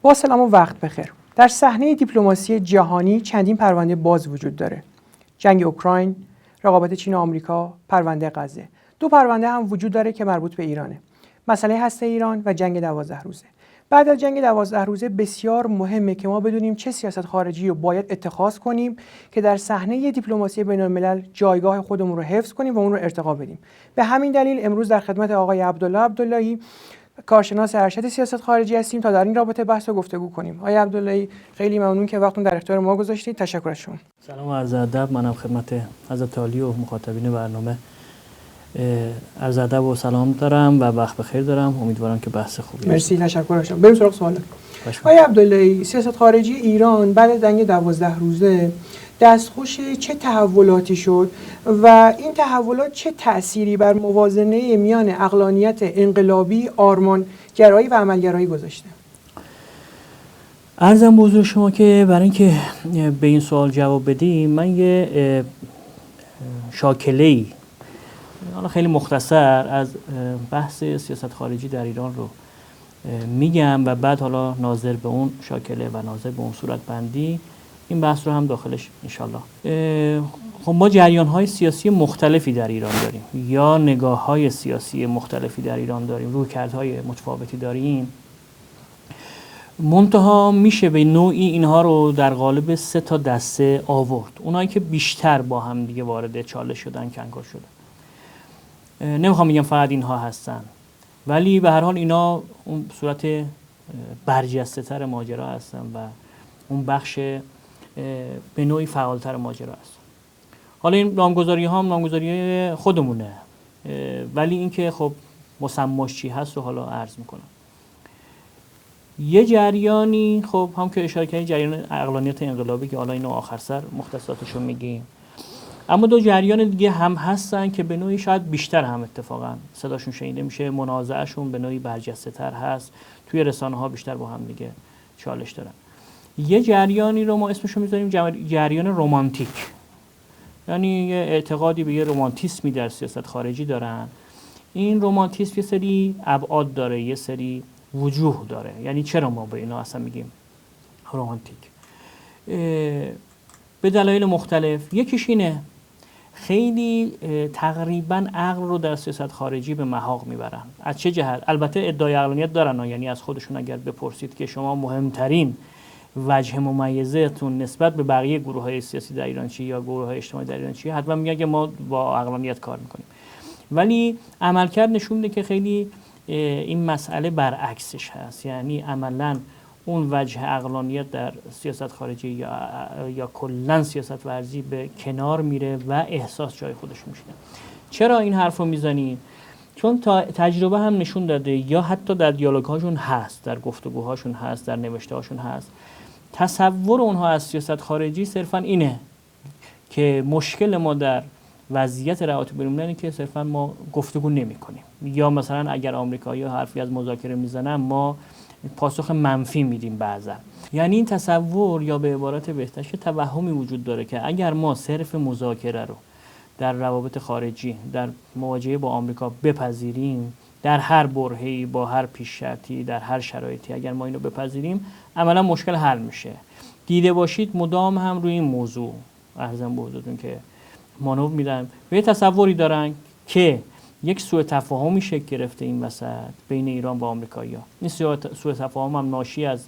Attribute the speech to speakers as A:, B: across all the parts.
A: با سلام و وقت بخیر. در صحنه دیپلماسی جهانی چندین پرونده باز وجود داره. جنگ اوکراین، رقابت چین و آمریکا، پرونده غزه. دو پرونده هم وجود داره که مربوط به ایرانه. مسئله هسته ایران و جنگ 12 روزه. بعد از جنگ 12 روزه بسیار مهمه که ما بدونیم چه سیاست خارجی رو باید اتخاذ کنیم که در صحنه دیپلماسی بین‌الملل جایگاه خودمون رو حفظ کنیم و اون رو ارتقا بدیم. به همین دلیل امروز در خدمت آقای عبداللهی کارشناس ارشد سیاست خارجی هستیم تا در این رابطه بحث و گفتگو کنیم. آقای عبداللهی خیلی ممنون که وقتتون در اختیار ما گذاشتید. تشکر از شما.
B: سلام و عرض ادب. منم خدمت حضرت عالی و مخاطبین برنامه عرض ادب و سلام دارم و وقت بخیر دارم. امیدوارم که بحث خوبی باشه.
A: مرسی، تشکر از شما. بریم سراغ سوال. آقای عبداللهی، سیاست خارجی ایران بعد از جنگ 12 روزه دستخوش چه تحولاتی شد و این تحولات چه تأثیری بر موازنه میان عقلانیت انقلابی، آرمانگرایی و عملگرایی گذاشته؟
B: عرضم به حضور شما که برای اینکه به این سوال جواب بدیم من یه شاکله‌ای حالا خیلی مختصر از بحث سیاست خارجی در ایران رو میگم و بعد حالا ناظر به اون شاکله و ناظر به اون صورت بندی این بحث رو هم داخلش انشالله. خب ما جریان‌های سیاسی مختلفی در ایران داریم یا نگاه‌های سیاسی مختلفی در ایران داریم، رویکردهای متفاوتی داریم. منتها میشه به نوعی اینها رو در قالب 3 تا دسته آورد. اونایی که بیشتر با هم دیگه وارد چالش شدن، کنکاش شدن. نمیخوام بگم فقط اینها هستن، ولی به هر حال اینا اون صورت برجسته تر ماجرا هستن و اون بخش به نوعی فعالتر ماجرا هستن. حالا این نامگذاری ها هم نامگذاری خودمونه، ولی اینکه خب مسماش چی هست رو حالا عرض میکنم. یه جریانی خب هم که اشاره کردیم جریان عقلانیت انقلابی که حالا اینو آخر سر مختصاتشو میگیم، اما دو جریان دیگه هم هستن که به نوعی شاید بیشتر هم اتفاقا صداشون شنیده میشه، منازعهشون به نوعی برجسته تر هست، توی رسانه ها بیشتر با هم دیگه چالش دارن. یه جریانی رو ما اسمشو میذاریم جریان رمانتیک، یعنی یه اعتقادی به یه رمانتیسمی در سیاست خارجی دارن. این رمانتیسم یه سری ابعاد داره، یه سری وجوه داره. یعنی چرا ما به اینا اصلا میگیم رمانتیک؟ به دلایل مختلف. یکیش اینه خیلی تقریبا عقل رو در سیاست خارجی به محاق میبرن. از چه جهت؟ البته ادعای عقلانیت دارن، یعنی از خودشون اگر بپرسید که شما مهمترین وجه ممیزتون نسبت به بقیه گروه‌های سیاسی در ایران چیه یا گروه‌های اجتماعی در ایران چیه، حتما میگن که ما با عقلانیت کار میکنیم. ولی عملکرد نشون میده که خیلی این مسئله برعکسش هست. یعنی عملاً اون وجه عقلانیت در سیاست خارجی یا کلاً سیاست ورزی به کنار میره و احساس جای خودش میشینه. چرا این حرف رو میزنیم؟ چون تجربه هم نشون داده یا حتی در دیالوگ هاشون هست، در گفتگوهاشون هست، در نوشته هاشون هست، تصور اونها از سیاست خارجی صرفاً اینه که مشکل ما در وضعیت روابط بین‌المللی که صرفاً ما گفتگو نمی‌کنیم، یا مثلا اگر آمریکایی‌ها حرفی از مذاکره میزنن ما پاسخ منفی میدیم بعضا. یعنی این تصور یا به عبارت بهتر توهمی وجود داره که اگر ما صرف مذاکره رو در روابط خارجی در مواجهه با آمریکا بپذیریم، در هر برهه‌ای با هر پیش شرطی در هر شرایطی اگر ما اینو بپذیریم عملا مشکل حل میشه. دیده باشید مدام هم روی این موضوع عرضم به حضورتون که مانور میدن و یه تصوری دارن که یک سوء تفاهمی شکل گرفته این وسط بین ایران با آمریکایی‌ها. این سوء تفاهم هم ناشی از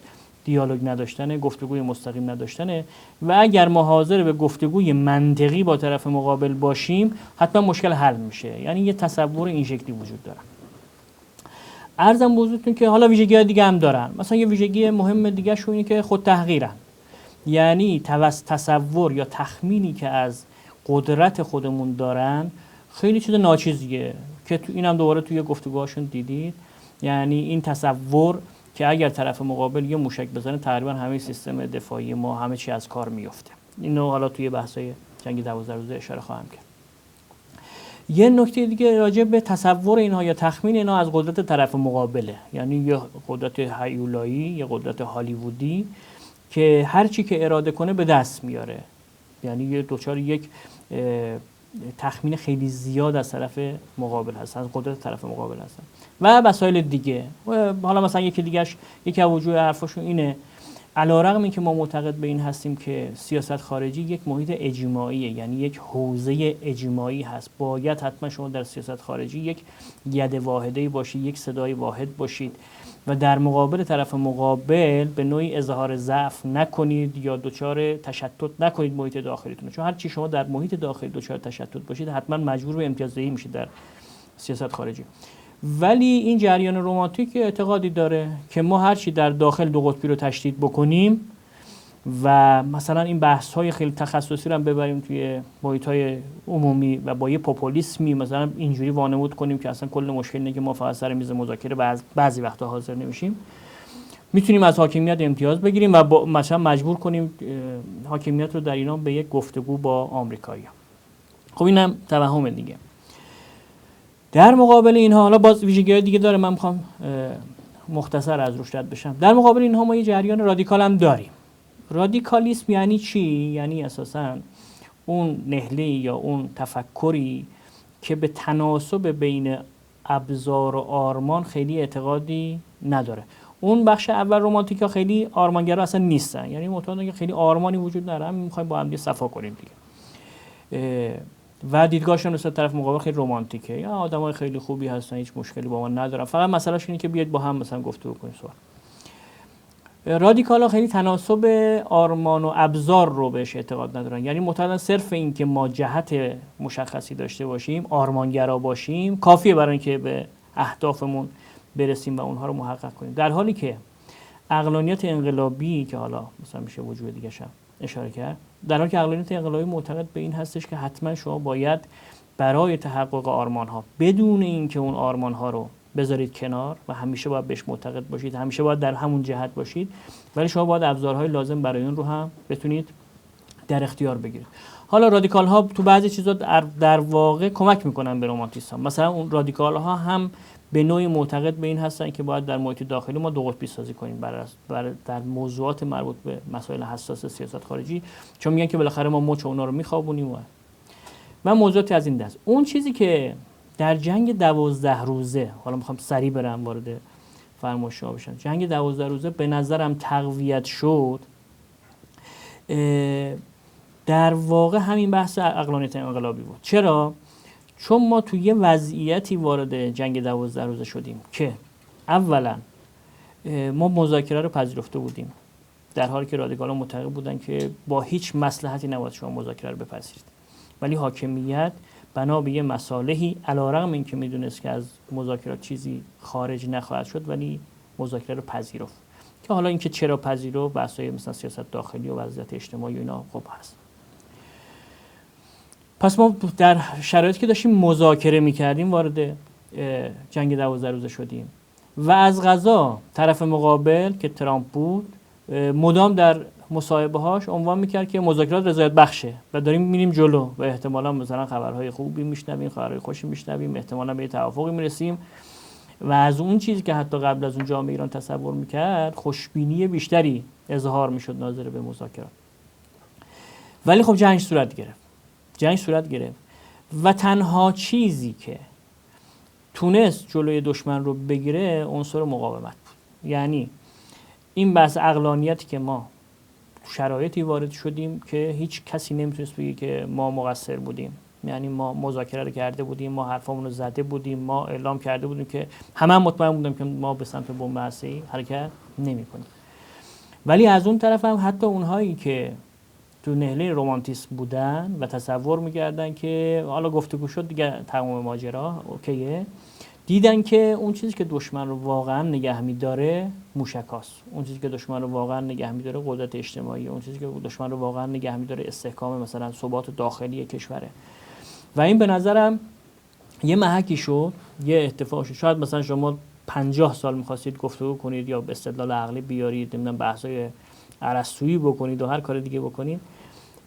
B: دیالوگ نداشتن، گفتگوی مستقیم نداشتنه و اگر ما حاضر به گفتگوی منطقی با طرف مقابل باشیم حتما مشکل حل میشه. یعنی یه تصور این شکلی وجود داره. عرضم به حضورتون که حالا ویژگی‌های دیگه هم دارن. مثلا یه ویژگی مهم دیگه شو اینه که خود تحقیرن. یعنی تصور یا تخمینی که از قدرت خودمون دارن خیلی چیز ناچیزیه که اینم دوباره توی گفتگوهاشون دیدید. یعنی این تصور که اگر طرف مقابل یه موشک بزنه تقریبا همه سیستم دفاعی ما همه چی از کار میفته. اینو حالا توی بحث‌های جنگ 12 روزه اشاره خواهم کرد. یه نکته دیگه راجع به تصور اینها یا تخمین اینها از قدرت طرف مقابله. یعنی یه قدرت هیولایی، یه قدرت هالیوودی که هر چی که اراده کنه به دست میاره. یعنی یه دوچار یک تخمین خیلی زیاد از طرف مقابل هستن، از قدرت طرف مقابل هستن و مسائل دیگه. حالا مثلا یکی از وجوه حرفاشون اینه علیرغم اینکه ما معتقد به این هستیم که سیاست خارجی یک محیط اجماعیه، یعنی یک حوزه اجماعی هست، باید حتما شما در سیاست خارجی یک ید واحده‌ای باشید، یک صدای واحد باشید و در مقابل طرف مقابل به نوعی اظهار ضعف نکنید یا دچار تشتت نکنید محیط داخلیتون، چون هر چی شما در محیط داخلی دچار تشتت باشید حتما مجبور به امتیازدهی میشید در سیاست خارجی. ولی این جریان رمانتیک اعتقادی داره که ما هر چی در داخل دو قطبی رو تشدید بکنیم و مثلا این بحث‌های خیلی تخصصی رو هم ببریم توی محیط‌های عمومی و با یه پاپولیسمی مثلا اینجوری وانمود کنیم که اصلا کل مشکل اینه که ما فقط سر میز مذاکره بعضی وقتا حاضر نمیشیم، میتونیم از حاکمیت امتیاز بگیریم و مثلا مجبور کنیم حاکمیت رو در ایران به یک گفتگو با آمریکایی‌ها. خب اینم توهم دیگه. در مقابل اینها حالا باز ویژگی‌های دیگه داره، من میخوام مختصر از روش رد بشم. در مقابل اینها ما یه جریان رادیکال هم داریم. رادیکالیسم یعنی چی؟ یعنی اساساً اون نهله یا اون تفکری که به تناسب بین ابزار و آرمان خیلی اعتقادی نداره. اون بخش اول رمانتیکا خیلی آرمانگرا اصلا نیستن، یعنی معتقدن که خیلی آرمانی وجود نداره، همین می‌خوایم با هم دیگه صفا کنیم دیگه. و دیدگاهشون نسبت طرف مقابل خیلی رمانتیکه، یا آدمای خیلی خوبی هستن، هیچ مشکلی با ما ندارن، فقط مسئلهش اینه که بیاید با هم مثلا گفتگو کنیم. رادیکالا خیلی تناسب آرمان و ابزار رو بهش اعتقاد ندارن، یعنی معتقدن صرف این که ما جهت مشخصی داشته باشیم، آرمانگرا باشیم، کافیه برای اینکه به اهدافمون برسیم و اونها رو محقق کنیم. در حالی که عقلانیت انقلابی که حالا مثلا میشه وجوه دیگه شم اشاره کرد، در حالی که عقلانیت انقلابی معتقد به این هستش که حتما شما باید برای تحقق آرمان‌ها بدون اینکه اون آرمان‌ها رو بذارید کنار و همیشه باید بهش معتقد باشید، همیشه باید در همون جهت باشید، ولی شما باید ابزارهای لازم برای اون رو هم بتونید در اختیار بگیرید. حالا رادیکال ها تو بعضی چیزا در واقع کمک میکنن به رمانتیسم. مثلا اون رادیکال ها هم به نوعی معتقد به این هستن که باید در محیط داخلی ما دو قطبی سازی کنیم در موضوعات مربوط به مسائل حساس سیاست خارجی، چون میگن که بالاخره ما مچ اونا رو میخوابونیم و موضوعاتی از این دست. اون چیزی که در جنگ 12 روزه، حالا میخوام سریع برم وارد فرمایش شما بشم، جنگ 12 روزه به نظرم تقویت شد، در واقع همین بحث عقلانیت انقلابی بود. چرا؟ چون ما توی یه وضعیتی وارد جنگ 12 روزه شدیم که اولا ما مذاکره رو پذیرفته بودیم، در حالی که رادیکال‌ها معتقد بودن که با هیچ مصلحتی نباید شما مذاکره رو بپذیرید، ولی حاکمیت بنا به یه مصالحی علیرغم اینکه میدونست که از مذاکرات چیزی خارج نخواهد شد ولی مذاکره رو پذیرفت، که حالا اینکه چرا پذیرفت بحث‌های مثلا سیاست داخلی و وضعیت اجتماعی و اینا خوب هست. پس ما در شرایطی که داشتیم مذاکره میکردیم وارد جنگ 12 روزه شدیم و از قضا طرف مقابل که ترامپ بود مدام در مصاحبه‌هاش عنوان میکرد که مذاکرات رضایت بخشه و داریم میریم جلو و احتمالاً مثلا خبرهای خوبی میشنویم، خبرهای خوشی میشنویم، احتمالاً به توافقی میرسیم و از اون چیزی که حتی قبل از اون جامعه ایران تصور میکرد خوشبینی بیشتری اظهار میشد ناظر به مذاکرات. ولی خب جنگ صورت گرفت و تنها چیزی که تونست جلوی دشمن رو بگیره عنصر مقاومت بود. یعنی این بحث عقلانیتی که ما شرایطی وارد شدیم که هیچ کسی نمیتونست بگه که ما مقصر بودیم، یعنی ما مذاکره رو کرده بودیم، ما حرفامون رو زده بودیم، ما اعلام کرده بودیم که همه مطمئن بودیم که ما به سمت بمب هسته‌ای حرکت نمی‌کنیم. ولی از اون طرف هم حتی اونهایی که تو نهله رمانتیسم بودن و تصور می‌کردن که حالا گفتگو شد دیگه تمام ماجرا اوکیه، دیدن که اون چیزی که دشمن رو واقعا نگه می‌داره موشکاست، اون چیزی که دشمن رو واقعا نگه می‌داره قدرت اجتماعی، اون چیزی که دشمن رو واقعا نگه می‌داره استحکام مثلا ثبات داخلی کشوره. و این به نظرم یه محکی شد، یه اتفاق شد. شاید مثلا شما 50 سال می‌خواستید گفتگو کنید یا به استدلال عقلی بیارید، نمیدونم بحث‌های ارسطویی بکنید و هر کار دیگه بکنید،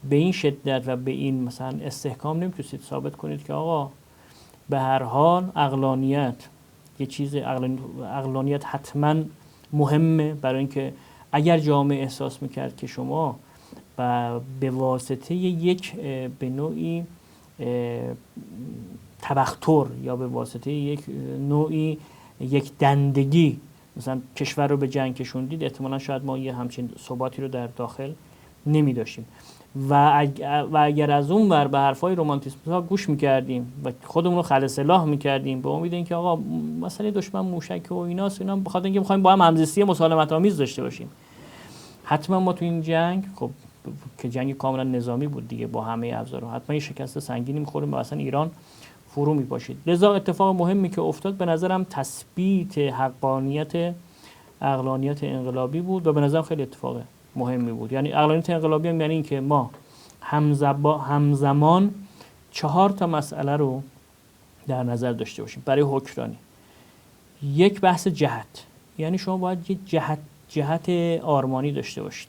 B: به این شدت و به این مثلا استحکام نمی‌تونید ثابت کنید که آقا به هر حال عقلانیت یه چیز، عقلانیت حتما مهمه، برای اینکه اگر جامعه احساس میکرد که شما به واسطه یک به نوعی تبختر یا به واسطه یک نوعی یک دندگی مثلا کشور رو به جنگ کشوندید، احتمالا شاید ما یه همچین ثباتی رو در داخل نمی داشتیم. و اگر از اون ور به حرفای رومانتیسم ها گوش میکردیم و خودمون رو خلع سلاح میکردیم به امید اینکه آقا مثلا دشمن موشک و ایناست، اینا بخاطر اینکه میخوایم با هم همزیستی مسالمت آمیز داشته باشیم، حتما ما تو این جنگ، خب که جنگ کاملا نظامی بود دیگه با همه ابزارها، حتما یه شکست سنگینی می‌خوریم و اصلا ایران فرو می‌پاشید. لذا اتفاق مهمی که افتاد به نظرم تثبیت حقانیت عقلانیت انقلابی بود و به نظرم خیلی اتفاق مهمی بود. یعنی عقلانیت انقلابی هم یعنی این که ما همزمان 4 تا مسئله رو در نظر داشته باشیم برای حکمرانی. یک بحث جهت، یعنی شما باید یک جهت آرمانی داشته باشید.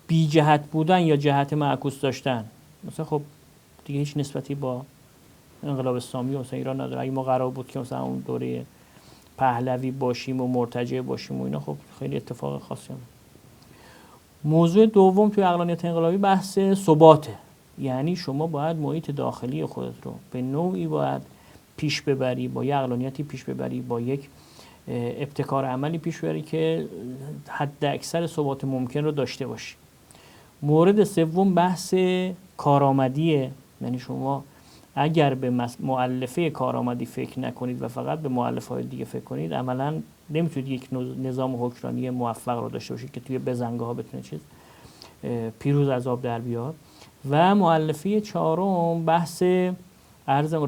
B: بی جهت بودن یا جهت معکوس داشتن مثلا خب دیگه هیچ نسبتی با انقلاب اسلامی و مثلا ایران نداره. اگه ما قرار بود که مثلا اون دوره پهلوی باشیم و مرتجع باشیم و اینا، خب خیلی اتفاق خاصی هم. موضوع دوم توی عقلانیت انقلابی بحث ثباته، یعنی شما باید محیط داخلی خودت رو به نوعی باید پیش ببری، با یک عقلانیتی پیش ببری، با یک ابتکار عملی پیش ببری که حد اکثر ثبات ممکن رو داشته باشی. مورد سوم بحث کارآمدیه، یعنی شما اگر به مؤلفه کارآمدی فکر نکنید و فقط به مؤلفه‌های دیگه فکر کنید، عملاً نمیتونید یک نظام حکمرانی موفق رو داشته باشید که توی بزنگاه‌ها بتونه پیروز از آب در بیاد. و مؤلفه چهارم بحث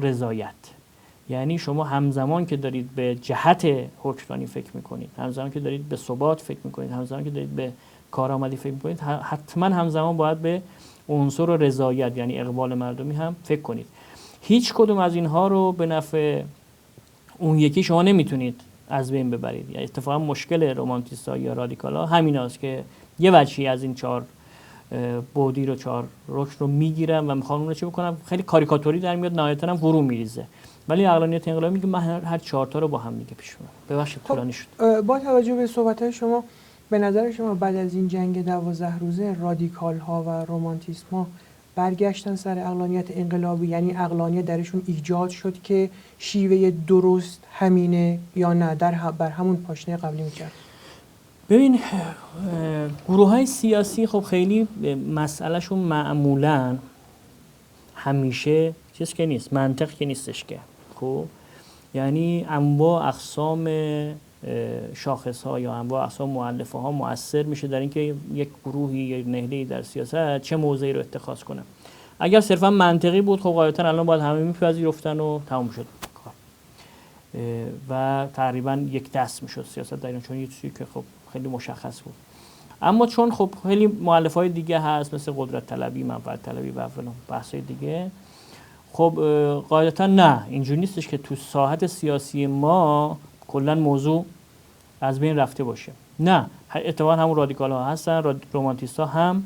B: رضایت، یعنی شما همزمان که دارید به جهت حکمرانی فکر میکنید، همزمان که دارید به ثبات فکر میکنید، همزمان که دارید به کارآمدی فکر میکنید، حتما همزمان باید به عنصر رضایت یعنی اقبال مردمی هم فکر کنید. هیچ کدوم از اینها رو به نفع اون یکی شما نمیتونید از بین ببرید. یعنی اتفاقا مشکل رومانتیست‌ها یا رادیکال‌ها همین است که یه وجهی از این 4 بعدی رو 4 رکن رو میگیرن و میخوان اون رو چه بکنن، خیلی کاریکاتوری در میاد، نهایتاً هم فرو میریزه. ولی عقلانیت انقلابی میگه من هر 4 تا رو با هم دیگه پیش میبرم. ببخشید طولانی شد.
A: با توجه به صحبت‌های شما، به نظر شما بعد از این جنگ 12 روزه رادیکال‌ها و رومانتیسم‌ها برگشتن سر عقلانیت انقلابی، یعنی عقلانیت درشون ایجاد شد که شیوه درست همینه یا نه بر همون پاشنه قبلی میکرد؟
B: ببین گروه‌های سیاسی خب خیلی مسئلهشون معمولاً همیشه چیز که نیست، منطق که نیستش که خب، یعنی انواع اقسام شاخص‌ها یا انواع اقسام مؤلفه‌ها مؤثر میشه در اینکه یک گروهی یا نهله‌ای در سیاست چه موضعی رو اتخاذ کنه. اگر صرفا منطقی بود خب غالباً الان باید همه میپذیرفتن و تموم شد و تقریبا یک دست میشد سیاست در ایران، چون یه چیزی که خب خیلی مشخص بود. اما چون خب خیلی مؤلفه‌های دیگه هست مثل قدرت طلبی، منفعت طلبی و فلان بحث‌های دیگه، خب قاعدتا نه، اینجوری نیستش که تو ساحت سیاسی ما کلا موضوع از بین رفته باشه. نه، اتفاقا همون رادیکال‌ها هستن، رومانتیست‌ها هم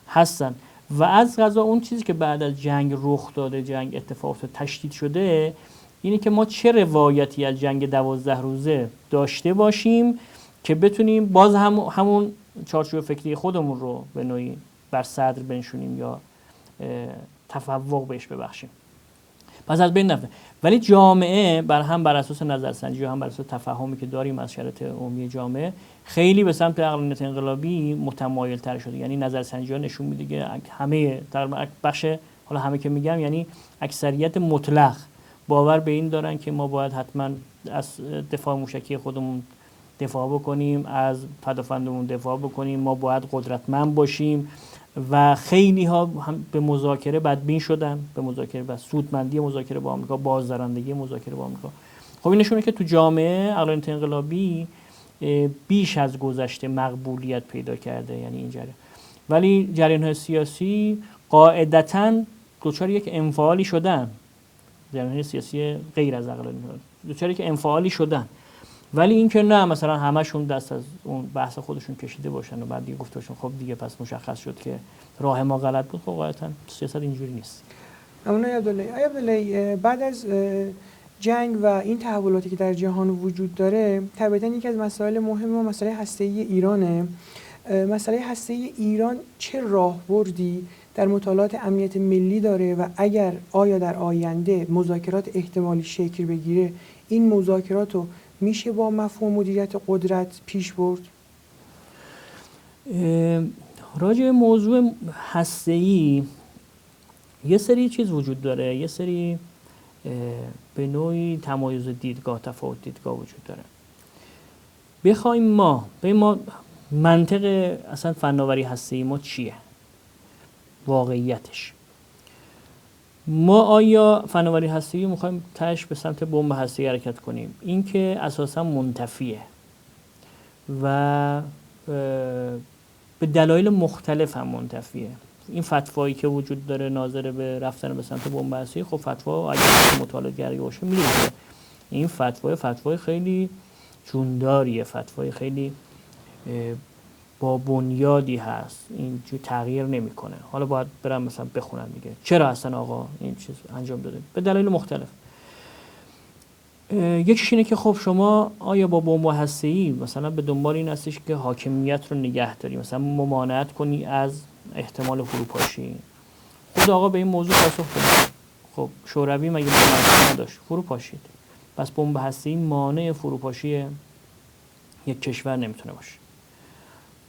B: هستن. و از قضا اون چیزی که بعد از جنگ رخ داده، جنگ اتفاق افتاده، تشدید شده، اینه که ما چه روایتی از جنگ 12 روزه داشته باشیم که بتونیم باز همون چارچوب فکری خودمون رو به نوعی بر صدر بنشونیم یا تفوق بهش ببخشیم. پس از بین نرفته. ولی جامعه بر اساس نظرسنجی و هم بر اساس تفاهمی که داریم از شرایط عمومی جامعه خیلی به سمت عقلانیت انقلابی متمایل تر شده. یعنی نظرسنجی‌ها نشون میده که همه تقریبا بخش، حالا همه که میگم یعنی اکثریت مطلق، باور به این دارن که ما باید حتما از دفاع موشکی خودمون دفاع بکنیم، از پدافندمون دفاع بکنیم، ما باید قدرتمند باشیم و خیلی ها هم به مذاکره بدبین شدن، به مذاکره و سودمندی مذاکره با آمریکا، بازدارندگی مذاکره با آمریکا. خب این نشونه که تو جامعه عقلانیت انقلابی بیش از گذشته مقبولیت پیدا کرده، یعنی این جریان. ولی جریان‌های سیاسی قاعدتاً دچار یک انفعالی شدن، جریان‌های سیاسی غیر از عقلانیت دچار یک انفعالی شدن. ولی این که نه مثلا همشون دست از اون بحث خودشون کشیده باشن و بعد دیگه گفته باشن خب دیگه پس مشخص شد که راه ما غلط بود، خب قاعدتاً سیاست اینجوری نیست.
A: ممنون عبدالله. بعد از جنگ و این تحولاتی که در جهان وجود داره، طبعاً یکی از مسائل مهم و مسئله هسته‌ای ایرانه. مسئله هسته‌ای ایران چه راهبردی در مطالعات امنیت ملی داره و آیا در آینده مذاکرات احتمالی شکل بگیره، این مذاکرات رو میشه با مفهوم مدیریت قدرت پیش برد؟
B: راجع به موضوع هسته‌ای یه سری چیز وجود داره، یه سری به نوعی تمایز دیدگاه، تفاوت دیدگاه وجود داره. بخوایم ما منطق اصلا فناوری هسته‌ای ما چیه؟ واقعیتش ما آیا فناوری هسته‌ای می‌خوایم تاش به سمت بمب هسته‌ای حرکت کنیم؟ این که اساسا منتفیه و به دلایل مختلف هم منتفیه. این فتوایی که وجود داره ناظر به رفتن به سمت بمب هسته‌ای، خب فتوا اگه مطالعه گری باشه می‌دونه این فتوای خیلی جونداریه، فتوای خیلی با بنیادی هست، این جو تغییر نمیکنه. حالا باید برم مثلا بخونم دیگه چرا اصلا آقا این چیز انجام داده، به دلایل مختلف. یکیش اینه که خب شما آیا با بمب هسته‌ای مثلا به دنبال این هستش که حاکمیت رو نگه داری، مثلا ممانعت کنی از احتمال فروپاشی؟ خود آقا به این موضوع پاسخ داد. خب شوروی مگه ممانعت نداشت؟ فروپاشید. پس بمب هسته‌ای مانع فروپاشی یک کشور نمیتونه باشه.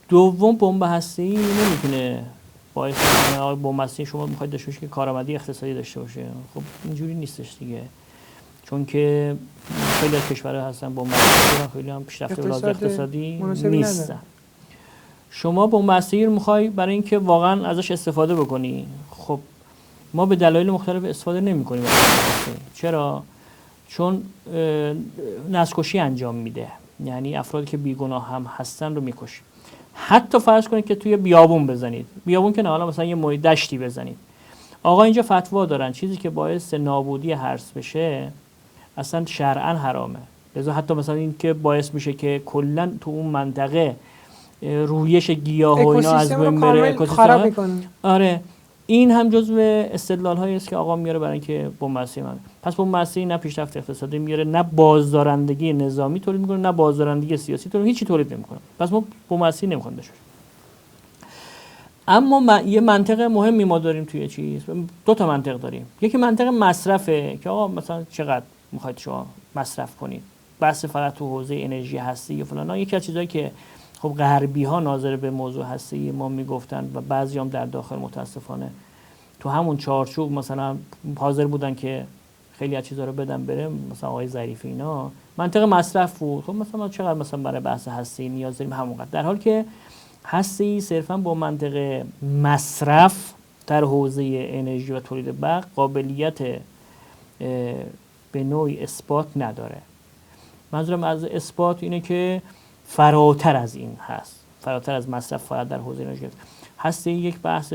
B: دوم، بمب هسته‌ای نمیتونه باعث بشه بمب هسته‌ای شما میخواید داشته باشید که کارآمدی اقتصادی داشته باشه. خب اینجوری نیستش دیگه، چون که خیلی از کشورها هستن بمب هسته‌ای دارن، خیلی هم پیشرفته به لحاظ اقتصادی نیستن. شما بمب هسته‌ای رو میخوای برای اینکه واقعا ازش استفاده بکنی، خب ما به دلایل مختلف استفاده نمی‌کنیم. چرا؟ چون نسل‌کشی انجام میده، یعنی افرادی که بیگناه هم هستن رو میکشه. حتی فرض کنید که توی بیابون بزنید، بیابون که نه، حالا مثلا یه محیط دشتی بزنید، آقا اینجا فتوا دارن چیزی که باعث نابودی هرس بشه اصلا شرعاً حرامه. لذا حتی مثلا این که باعث میشه که کلا تو اون منطقه رویش گیاه و اینا از بین بره،
A: خراب میکنه.
B: آره، این هم جزو استدلال هایی است که آقا میاره برای اینکه بمب هسته‌ای من. پس بمب هسته‌ای نه پیشرفت اقتصادی میاره، نه بازدارندگی نظامی تولید میکنه، نه بازدارندگی سیاسی تولید، هیچی تولید نمیکنه. پس ما بمب هسته‌ای نمیخوایم داشته باشیم. اما یه منطق مهمی ما داریم توی چیز، دو تا منطق داریم. یکی منطق مصرفه که آقا مثلا چقدر میخواید شما مصرف کنید، بس فقط تو حوزه انرژی هستی و فلان. یکی از چیزایی که خب غربی ها ناظر به موضوع هستی ما میگفتن و بعضی هم در داخل متاسفانه تو همون چارچوب مثلا حاضر بودن که خیلی از چیزا رو بدن بره، مثلا آقای ظریفی اینا منطق مصرف بود. خب مثلا چقدر مثلا برای بحث هستی نیاز داریم همونقدر، در حالی که هستی صرفا با منطق مصرف در حوزه انرژی و تولید برق قابلیت به نوعی اثبات نداره. منظورم از اثبات اینه که فراتر از این هست، فراتر از مصرف فقط در حوزه انرژی هستی. یک بحث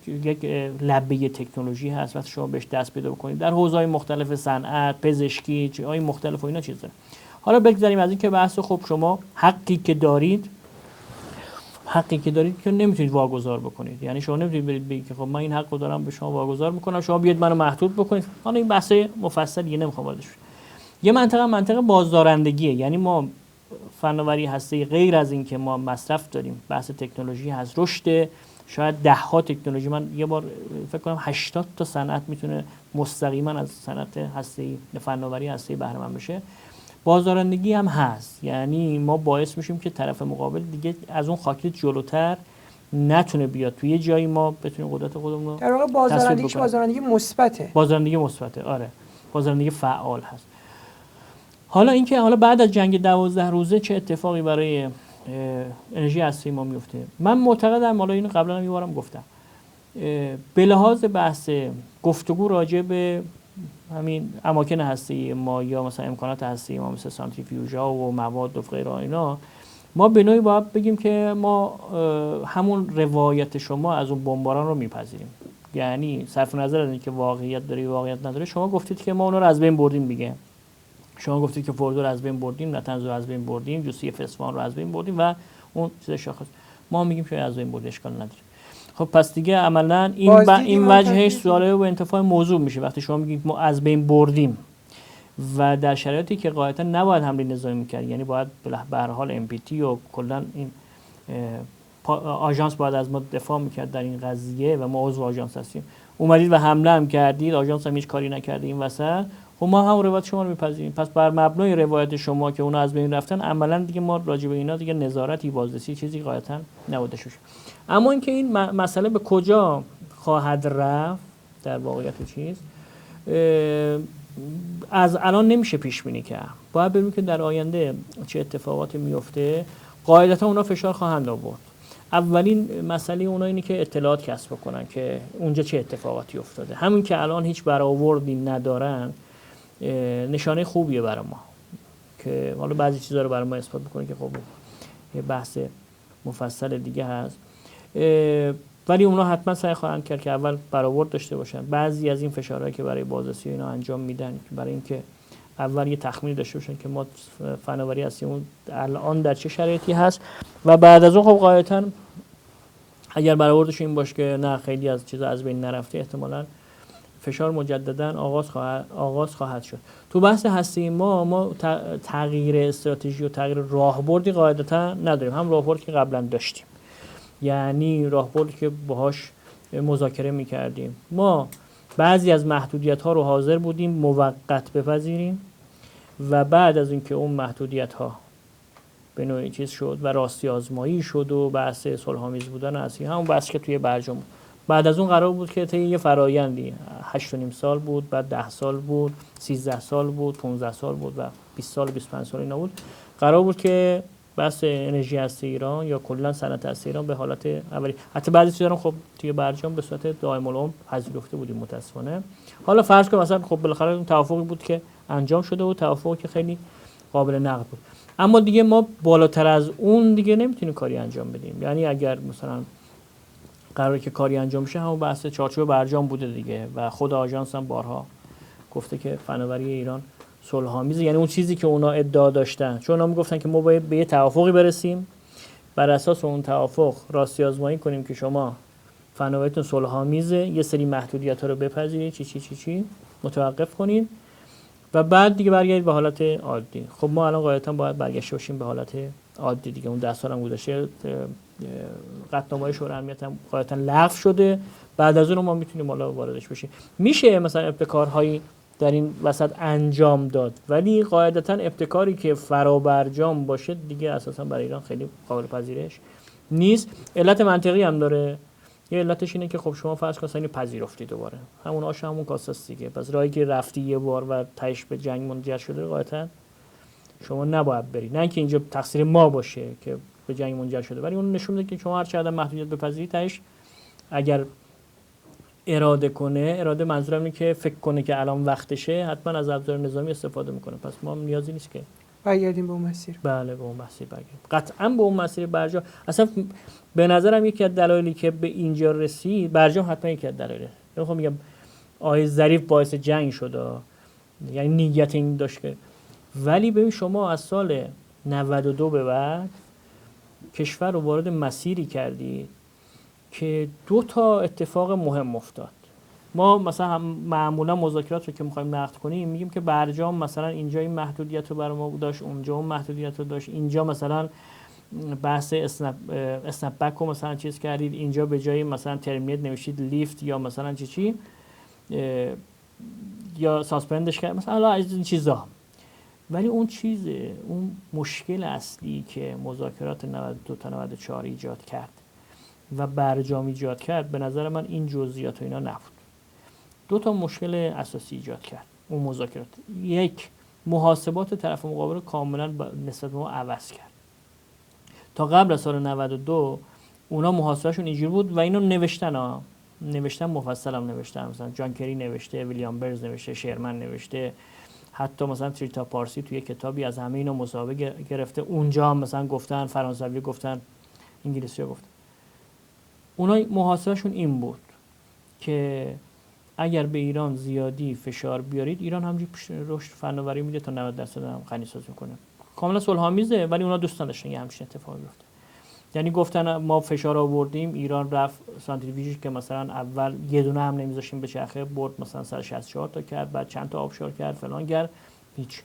B: یک لبه تکنولوژی هست، وقتی شما بهش دست پیدا بکنید در حوزه‌های مختلف، صنعت، پزشکی، چیزهای مختلف و اینا چیز داره. حالا بگذاریم از این که بحث خب شما حقی که دارید که نمیتونید واگذار بکنید، یعنی شما نمیتونید برید بگید که خب من این حقو دارم به شما واگذار میکنم، شما بیاید منو محدود بکنید. حالا این بحث مفصلیه نمیخوام واردش بشم. یه منطقه بازدارندگیه، یعنی ما فناوری هستی غیر از این که ما مصرف داریم، بحث تکنولوژی هست، رشد شاید 10 ها تکنولوژی. من یه بار فکر کنم 80 تا صنعت میتونه مستقیما از صنعت هستی، فناوری هستی بهره مند بشه. بازدارندگی هم هست، یعنی ما باعث میشیم که طرف مقابل دیگه از اون خاکیت جلوتر نتونه بیاد، توی یه جایی ما بتونیم قدرت خودمون رو
A: در واقع بازدارندگی مثبته.
B: بازدارندگی مثبته، آره، بازدارندگی فعال هست. حالا اینکه حالا بعد از جنگ 12 روزه چه اتفاقی برای انرژی هستی ما میفته، من معتقدم، حالا اینو قبلا هم یه بارم گفتم، به لحاظ بحث گفتگو راجع به همین اماکن هستی ما یا مثلا امکانات هستی ما مثل سانتریفیوژها و مواد و غیره اینا، ما به نوعی باید بگیم که ما همون روایت شما از اون بمباران رو میپذیریم. یعنی صرف نظر از اینکه واقعیت داره واقعیت نداره، شما گفتید که ما اون رو از بین بردیم دیگه. شما گفتید که فوردو رو از بین بردیم، نتنز رو از بین بردیم، جوسیف اصفهان رو از بین بردیم و اون چیز شاخص ما میگیم که از بین برده، اشکال نداره. خب پس دیگه عملاً این وجهش سواله و انتفاع موضوع میشه وقتی شما میگید ما از بین بردیم و در شرایطی که قاعدتا نباید حمله نظامی میکرد، یعنی باید به هر حال ام پی تی و کلا این آژانس باید از ما دفاع میکرد در این قضیه و ما عضو آژانس هستیم، اومدید و حمله هم کردید، آژانس هم هیچ کاری نکرده این وسط، خب ما هم روایت شما رو میپذیریم. پس بر مبنای روایت شما که اونا از بین رفتن، عملا دیگه ما راجع به اینا دیگه نظارتی، بازرسی چیزی غایتا نبوده شد. اما اینکه این مسئله به کجا خواهد رفت در واقعیت چیز از الان نمیشه پیش بینی کرد. باید ببینیم که در آینده چه اتفاقاتی میفته. قاعدتا اونا فشار خواهند آورد. اولین مسئله اونا اینه که اطلاعات کسب کنن که اونجا چه اتفاقاتی افتاده. همین که الان هیچ برآوردی ندارن نشانه خوبیه برای ما که حالا بعضی چیزا رو برای ما اثبات بکنه که خب یه بحث مفصل دیگه هست. ولی اونا حتما سعی خواهند کرد که اول برآورد داشته باشن. بعضی از این فشارهایی که برای بازرسی اینا انجام میدن برای اینکه اول یه تخمینی داشته باشن که ما فناوری هستیم الان در چه شرایطی هست و بعد از اون خب قاعدتاً اگر برآوردش این باشه که نه خیلی از چیزا از بین نرفته، احتمالاً فشار مجددا آغاز خواهد شد. تو بحث هسته ما تغییر استراتژی و تغییر راهبردی قاعدتا نداریم. هم راهبردی که قبلا داشتیم، یعنی راهبردی که باهاش مذاکره میکردیم. ما بعضی از محدودیت ها رو حاضر بودیم موقت بپذیریم و بعد از اینکه اون محدودیت ها به نوعی چیز شد و راستی آزمایی شد و بحث صلح‌آمیز بودن اصلی همون بحث که توی برجام، بعد از اون قرار بود که طی یه فرایندی 8.5 سال بود، بعد 10 سال بود، 13 سال بود، 15 سال بود و 20 سال 25 سال اینا بود، قرار بود که بحث انرژی هسته ایران یا کلا صنعت هسته ایران به حالت اولی، حتی بعضی چیزا رو خب توی برجام به صورت دائم العمر پذیرفته بودیم متاسفانه. حالا فرض کن مثلا خب بالاخره اون توافقی بود که انجام شده و توافقی که خیلی قابل نقد بود، اما دیگه ما بالاتر از اون دیگه نمیتونیم کاری انجام بدیم. یعنی اگر مثلا قراره که کاری انجام بشه همون بحث چارچوب برجام بوده دیگه و خود آژانس هم بارها گفته که فناوری ایران صلح‌آمیزه، یعنی اون چیزی که اونا ادعا داشتن، چون اونا میگفتن که ما باید به یه توافقی برسیم، بر اساس اون توافق راستی آزمایی کنیم که شما فناوریتون صلح‌آمیزه، یه سری محدودیت‌ها رو بپذیرید، چی متوقف کنید و بعد دیگه برگردید به حالت عادی. خب ما الان قاعدتاً باید برگشته باشیم به حالت عادی دیگه. اون 10 سال هم گذشته، قطعنامه‌های شورای امنیت هم قاعدتاً لغو شده، بعد از اون ما میتونیم حالا واردش بشیم. میشه مثلا ابتکارهایی در این وسط انجام داد، ولی قاعدتاً ابتکاری که فرابرجام باشه دیگه اساساً برای ایران خیلی قابل پذیرش نیست. علت منطقی هم داره. یه علتش اینه که خب شما فرض کنید اینو پذیرفتی دوباره، همون آش همون کاسه است دیگه. پس راهی که رفتی یه بار و تهش به جنگ منجر شده قاعدتاً شما نباید بری. نه اینکه اینجا تقصیر ما باشه که به جنگ منجر شده، ولی اون نشون میده که شما هر چقدر محدودیت بپذیرید تهش اگر اراده کنه، اراده منظورم اینه که فکر کنه که الان وقتشه، حتما از ابزار نظامی استفاده میکنه. پس ما نیازی نیست که
A: برگردیم به اون مسیر.
B: بله به اون مسیر برگردیم، قطعا به اون مسیر برجام. اصلا به نظرم یکی از دلایلی که به اینجا رسید برجام حتما یکی از دلایله. میخوام میگم آقای ظریف باعث جنگ شد، یعنی نیت این داشت که، ولی ببین شما از سال 92 به بعد کشور رو وارد مسیری کردید که 2 تا اتفاق مهم افتاد. ما مثلا معمولا مذاکرات رو که می‌خوایم نقد کنیم میگیم که برجام مثلا اینجا این محدودیت رو برای ما داشت، اونجا اون محدودیت رو داشت، اینجا مثلا بحث اسنپ بک رو مثلا چیز کردید، اینجا به جای مثلا ترمینیت نوشتید لیفت یا مثلا چی یا ساسپندش کرد مثلا از این چیزا. ولی اون مشکل اصلی که مذاکرات 92 تا 94 ایجاد کرد و برجام ایجاد کرد، به نظر من این جزئیات و اینا نبود. 2 تا مشکل اساسی ایجاد کرد اون مذاکرات. یک، محاسبات طرف مقابل کاملا نسبت به ما عوض کرد. تا قبل از سال 92 اونا محاسبهشون اینجوری بود و اینو نوشتن مفصل هم نوشتن، مثلا جان کری نوشته، ویلیام برز نوشته، شرمن نوشته، حتی مثلا تریتا پارسی توی کتابی از همه اینا مصاحبه گرفته. اونجا هم مثلا گفتن، فرانسوی گفتن، انگلیسی ها گفتن. اونا محاسبهشون این بود که اگر به ایران زیادی فشار بیارید، ایران همینجوری رشد فناوری میده تا 90% هم غنی‌سازی میکنه. کاملا صلح‌آمیزه، ولی اونا دوست نداشتن یه همچین اتفاقی بیفته. یعنی گفتن ما فشار آوردیم، ایران رفت سانتریفیوژی که مثلا اول یه دونه هم نمیذاشیم به چرخه، برد مثلا 164 تا کرد، بعد چند تا آبشار کرد فلان کرد، هیچ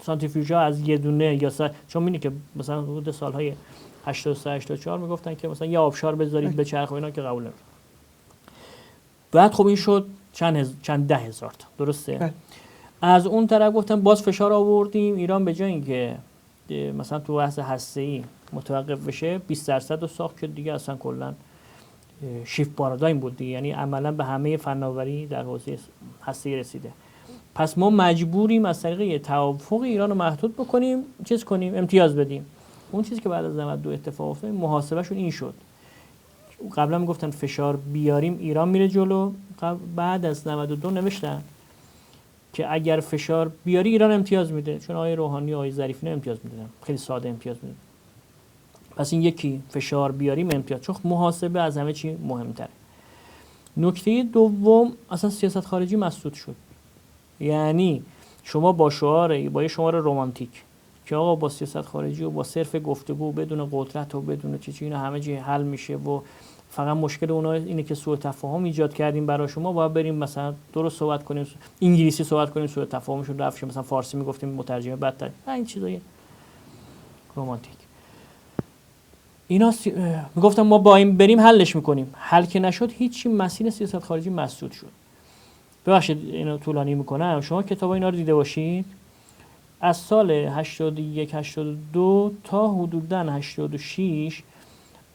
B: سانتریفیوژا از یه دونه یا چون می‌بینی که مثلا حدود سالهای 83 84 میگفتن که مثلا یه آبشار بذارید به چرخ و اینا که قبول نمی‌کنن. بعد خب این شد چند ده هزار تا، درسته؟ از اون طرف گفتن باز فشار آوردیم، ایران به جای اینکه مثلا تو بحث هسته‌ای متوقف بشه 20% رو ساخت که دیگه اصلا کلا شیفت پارادایم بود دیگه، یعنی عملا به همه فناوری در حوزه هسته‌ای رسیده. پس ما مجبوریم از طریق توافق ایران رو محدود بکنیم، چیز کنیم، امتیاز بدیم. اون چیزی که بعد از 92 اتفاق افتاد محاسبهشون این شد. قبلا میگفتن فشار بیاریم ایران میره جلو، بعد از 92 نوشتن که اگر فشار بیاری ایران امتیاز میده، چون آقای روحانی و آقای ظریفی امتیاز میدن، خیلی ساده امتیاز میدن. پس این یکی فشار بیاریم امتیاز، چون محاسبه از همه چی مهمتره. نکته دوم اصلا سیاست خارجی مسدود شد. یعنی شما با یه شعار رمانتیک که آقا با سیاست خارجی و با صرف گفتگو بدون قدرت و بدون چیزی اینا همه چی حل میشه و فقط مشکل اونها اینه که سوء تفاهم ایجاد کردیم برای شما، باید بریم مثلا درست صحبت کنیم، انگلیسی صحبت کنیم، سوء تفاهمشون رفت شه، مثلا فارسی میگفتیم مترجمه بدتر، این چیزای رمانتیک. اینا میگفتم ما با این بریم حلش میکنیم، حل که نشد هیچی، مسیر سیاست خارجی مسدود شد. ببخشید اینو طولانی میکنم، شما کتاب اینا رو دیده باشید، از سال 81 82 تا حدوداً 86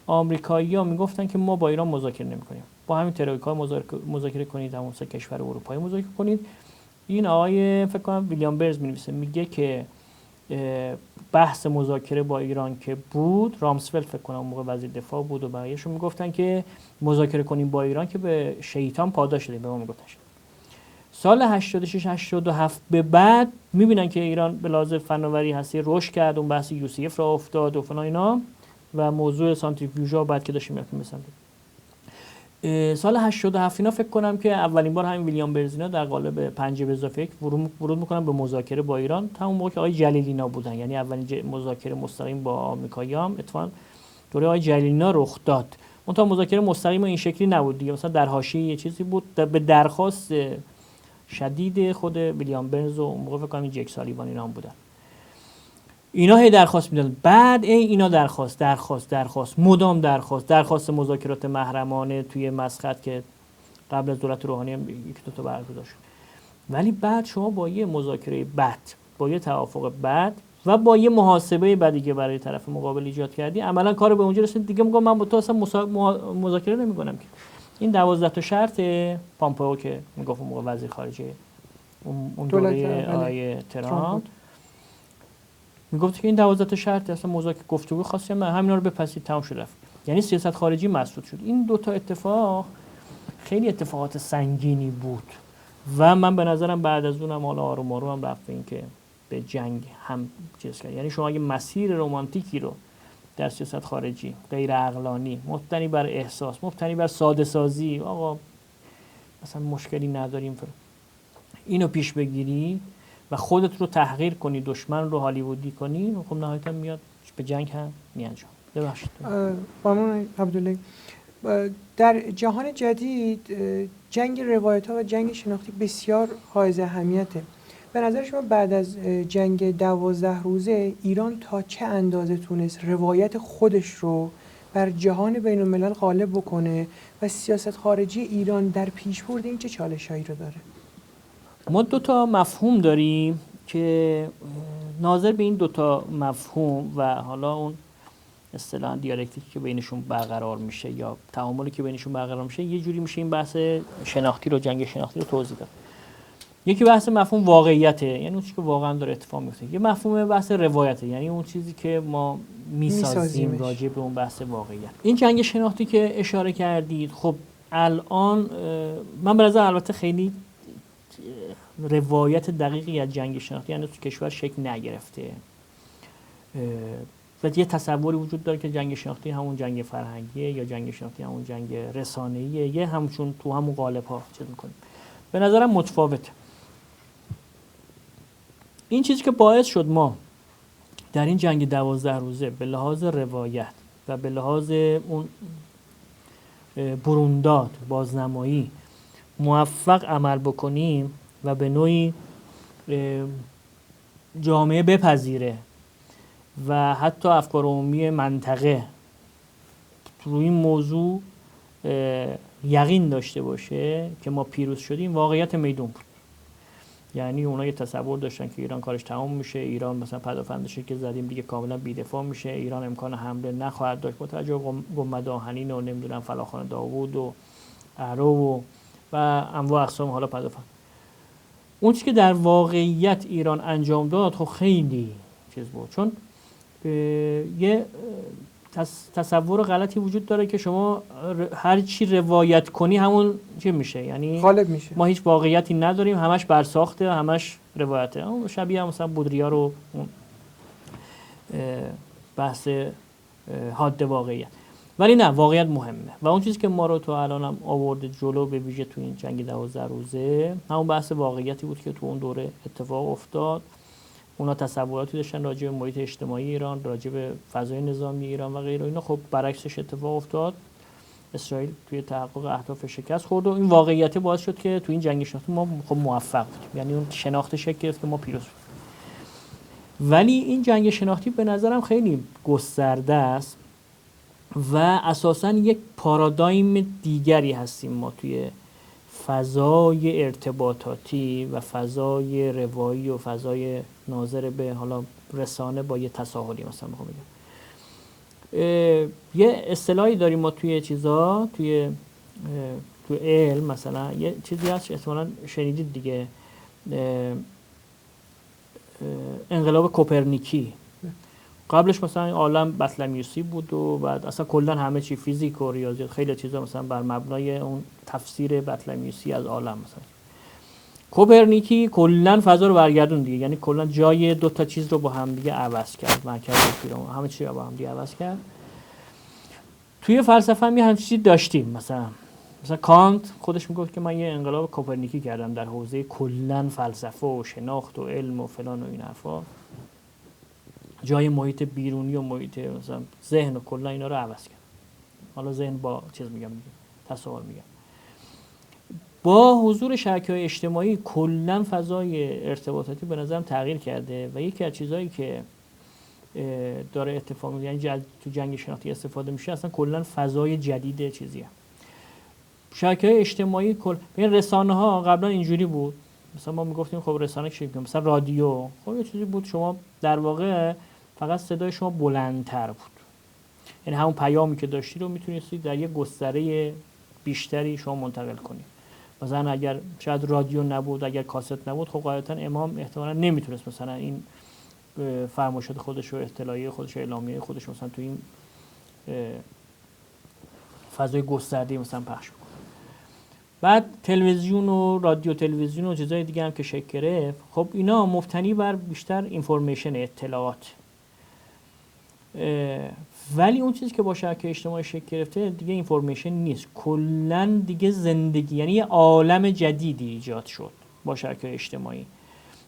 B: آمریکایی‌ها میگفتن که ما با ایران مذاکره نمی‌کنیم، با همین ترویکا مذاکره کنید، همون سه کشور اروپایی مذاکره کنید. این آقای فکر کنم ویلیام برز می‌نویسه، میگه که بحث مذاکره با ایران که بود، رامسفلد فکر کنم موقع وزیر دفاع بود و بقیه‌شون میگفتن که مذاکره کنیم با ایران که به شیطان پاداش بدیم، به ما میگفتن. سال 86 87 به بعد میبینن که ایران به لحاظ فناوری هستی رشد کرد، اون بحث UCF را افتاد و فلان اینا و موضوع سانتریفیوژا بعد که داشتیم میرفتیم مثلا سال 87 اینا فکر کنم که اولین بار همین ویلیام برزینا در قالب 5 به اضافه 1 ورود میکنن به مذاکره با ایران، همون موقع که آقای جلیلینا بودن، یعنی اولین مذاکره مستقیم با آمریکایی‌ها هم اتفاقا دوره آقای جلیلینا رخ داد. اون تا مذاکره مستقیم این شکلی نبود دیگه، مثلا در حاشیه یه چیزی بود به درخواست شدید خود ویلیام برنز و اون موقع فکر کنم جک سالیوان اینا هم بودن. اینا هی درخواست میدادن، بعد اینا درخواست مدام درخواست مذاکرات محرمانه توی مسقط که قبل از دولت روحانی هم یک دو تا برگزار شد. ولی بعد شما با یه مذاکره بد، با یه توافق بد و با یه محاسبه بدی که برای طرف مقابل ایجاد کردی، عملا کارو به اونجا رسید دیگه میگم من با تو اصلا مذاکره نمی‌کنم که. این 12 تا شرط پامپئو که میگفت موقع وزیر خارجه اون دوره آیه ترامپ میگفت که این 12 تا شرط اصلا مذاکره گفتگو خاصی هم همینا رو بپذیرید، تمام شد رفت. یعنی سیاست خارجی مسدود شد. این دو تا اتفاق خیلی اتفاقات سنگینی بود و من به نظرم بعد از اونم حالا آروم آروم هم رفت این که به جنگ هم چیز کرد. یعنی شما اگه مسیر رمانتیکی رو در سیاست خارجی غیر عقلانی، مبتنی بر احساس، مبتنی بر ساده سازی، آقا مثلا مشکلی نداریم، اینو پیش بگیری و خودت رو تحقیر کنی، دشمن رو هالیوودی کنی، خب نهایتا میاد به جنگ هم میانجام. ببخشید.
A: قانون عبدالله، در جهان جدید جنگ روایت‌ها و جنگ شناختی بسیار حائز اهمیته. به نظر شما بعد از جنگ 12 روزه ایران تا چه اندازه تونست روایت خودش رو بر جهان بین الملل غالب بکنه و سیاست خارجی ایران در پیشبرد این چه چالش‌هایی رو داره؟
B: ما دو تا مفهوم داریم که ناظر به این دو تا مفهوم و حالا اون اصطلاحاً دیالکتیکی که بینشون برقرار میشه یا تعاملی که بینشون برقرار میشه، یه جوری میشه این بحث شناختی رو، جنگ شناختی رو توضیح داد. یکی بحث مفهوم واقعیته، یعنی اون چیزی که واقعا داره اتفاق میفته. یه مفهوم بحث روایته، یعنی اون چیزی که ما میسازیم راجع به اون بحث واقعیت. این جنگ شناختی که اشاره کردید، خب الان من به نظر البته خیلی روایت دقیقی از جنگ شناختی یعنی تو کشور شکل نگرفته و یه تصوری وجود داره که جنگ شناختی همون جنگ فرهنگیه یا جنگ شناختی همون جنگ رسانه‌ایه، یه همچون تو همون قالب‌ها چیز می‌کنیم. به نظرم متفاوته. این چیزی که باعث شد ما در این جنگ 12 روزه به لحاظ روایت و به لحاظ اون برونداد، بازنمایی موفق عمل بکنیم و به نوعی جامعه بپذیره و حتی افکار عمومی منطقه روی این موضوع یقین داشته باشه که ما پیروز شدیم، واقعیت میدون بود. یعنی اونا یه تصور داشتن که ایران کارش تمام میشه، ایران مثلا پدافندشه که زدیم دیگه کاملا بی‌دفاع میشه، ایران امکان حمله نخواهد داشت با توجه به گنبد آهنین و نمیدونم فلاخان داوود و اهرو و انواع اقسام حالا پدافند. اون چیزی که در واقعیت ایران انجام داد خب خیلی چیز بود، چون یه تصور غلطی وجود داره که شما هر چی روایت کنی همون چی میشه، یعنی
A: غالب میشه.
B: ما هیچ واقعیتی نداریم، همش برساخته، همش روایته. شبیه هم مثلا بودریا رو بحث حاد واقعیت. ولی نه، واقعیت مهمه و اون چیزی که ما رو تا الان هم آورده جلو به ویژه تو این جنگ 12 روزه همون بحث واقعیتی بود که تو اون دوره اتفاق افتاد. اونا تصوراتی داشتن راجع به محیط اجتماعی ایران، راجع به فضای نظامی ایران و غیره. اینا خب برعکسش اتفاق افتاد. اسرائیل توی تحقق اهداف شکست خورد و این واقعیت باعث شد که تو این جنگ شناختی ما خب موفق بودیم، یعنی اون شناخت شکل گرفت که ما پیروز بودیم. ولی این جنگ شناختی به نظرم خیلی گسترده است و اساساً یک پارادایم دیگری هستیم ما توی فضای ارتباطاتی و فضای روایی و فضای ناظر به حالا رسانه با یه تساهلی. مثلا میخوام بگم یه اصطلاحی داریم ما توی چیزا، توی علم مثلا یه چیزی هست احتمالاً شنیدید دیگه، انقلاب کوپرنیکی. قبلش مثلا عالم بطلمیوسی بود و بعد اصلا کلا همه چی فیزیک و ریاضیات خیلی چیزا مثلا بر مبنای اون تفسیر بطلمیوسی از عالم. مثلا کوپرنیکی کلا فضا رو برگردون دیگه، یعنی کلا جای دو تا چیز رو با هم دیگه عوض کرد، مرکز همه چی رو با هم دیگه عوض کرد. توی فلسفه هم همین چیزی داشتیم. مثلا کانت خودش میگفت که من یه انقلاب کوپرنیکی کردم در حوزه کلا فلسفه و شناخت و علم و فلان و این حرفا، جای محیط بیرونی و محیط مثلا ذهن و کلا اینا رو عوض کرد. حالا ذهن با چیز میگم تصور میگم. با حضور شبکه‌های اجتماعی کلا فضای ارتباطاتی به نظرم تغییر کرده و یکی از چیزایی که داره اتفاق میفته، یعنی تو جنگ شناختی استفاده میشه، اصلا کلا فضای جدید چیزیه. شبکه‌های اجتماعی ببین رسانه ها قبلا اینجوری بود، مثلا ما میگفتیم خب رسانه چی میگه، مثلا رادیو خب یه چیزی بود شما در واقع فقط صدای شما بلندتر بود، یعنی همون پیامی که داشتی رو میتونستید در یه گستره بیشتری شما منتقل کنید. مثلا اگر شاید رادیو نبود، اگر کاست نبود، خب قاعدتا امام احتمالاً نمیتونست مثلا این فرمایشات خودش و اطلاعیه خودش و اعلامیه خودش مثلا تو این فضای گسترده مثلا پخش بکنه. بعد تلویزیون و رادیو تلویزیون و چیزای دیگه هم که شکل گرفت، خب اینا مبتنی بر بیشتر اینفورمیشن، اطلاعات. ولی اون چیزی که با شبکه اجتماعی شکل گرفته دیگه اینفورمیشن نیست، کلا دیگه زندگی، یعنی یه عالم جدیدی ایجاد شد با شبکه اجتماعی.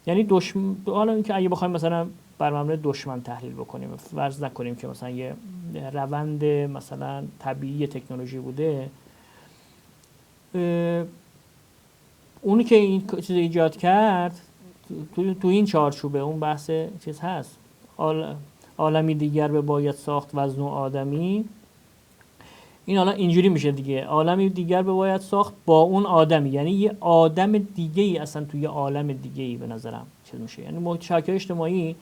B: یعنی حالا اینکه اگه بخوایم مثلا بر مبنای دشمن تحلیل بکنیم، فرض نکنیم که مثلا یه روند مثلا طبیعی تکنولوژی بوده، اونی که این چیز ایجاد کرد تو این چارچوبه اون بحث چیز هست، عالمی دیگر به باید ساخت وزن و آدمی. این حالا اینجوری میشه دیگه، عالمی دیگر به باید ساخت با اون آدمی، یعنی یه آدم دیگه ای اصلا توی عالم دیگه ای به نظرم چیز میشه. یعنی شبکه اجتماعی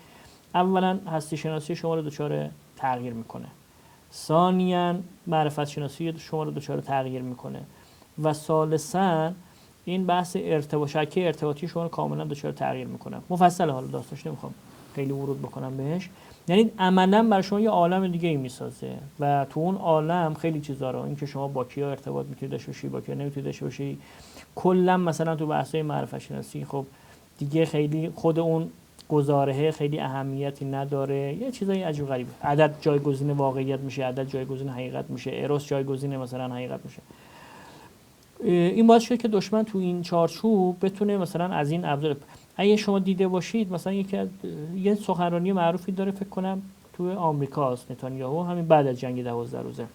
B: اولا هستی شناسی شما رو دچار تغییر میکنه، ثانیاً معرفت شناسی شما رو دچار تغییر میکنه و ثالثاً این بحث شبکه ارتباطی شما رو کاملا دچار تغییر میکنه. مفصل حالا داستانش نمیخوام خیلی ورود بکنم بهش. یعنی عملاً برای شما یه عالم دیگه ای میسازه و تو اون عالم خیلی چیزا رو، اینکه شما با کیا ارتباط میتونید داشته باشی، با کیا نمیتونید داشته باشی، کلا مثلا تو بحث‌های معرفت شناسی خب دیگه خیلی خود اون گزارهه خیلی اهمیتی نداره، یه چیزای عجیب غریبه. عدد جایگزین واقعیت میشه، عدد جایگزین حقیقت میشه، اروس جایگزین مثلا حقیقت میشه. این باعث شده که دشمن تو این چارچوب بتونه مثلا از این ابزار، اگه شما دیده باشید مثلا یه سخنرانی معروفی داره فکر کنم تو آمریکاست، نتانیاهو، همین بعد از جنگ 12 روزه،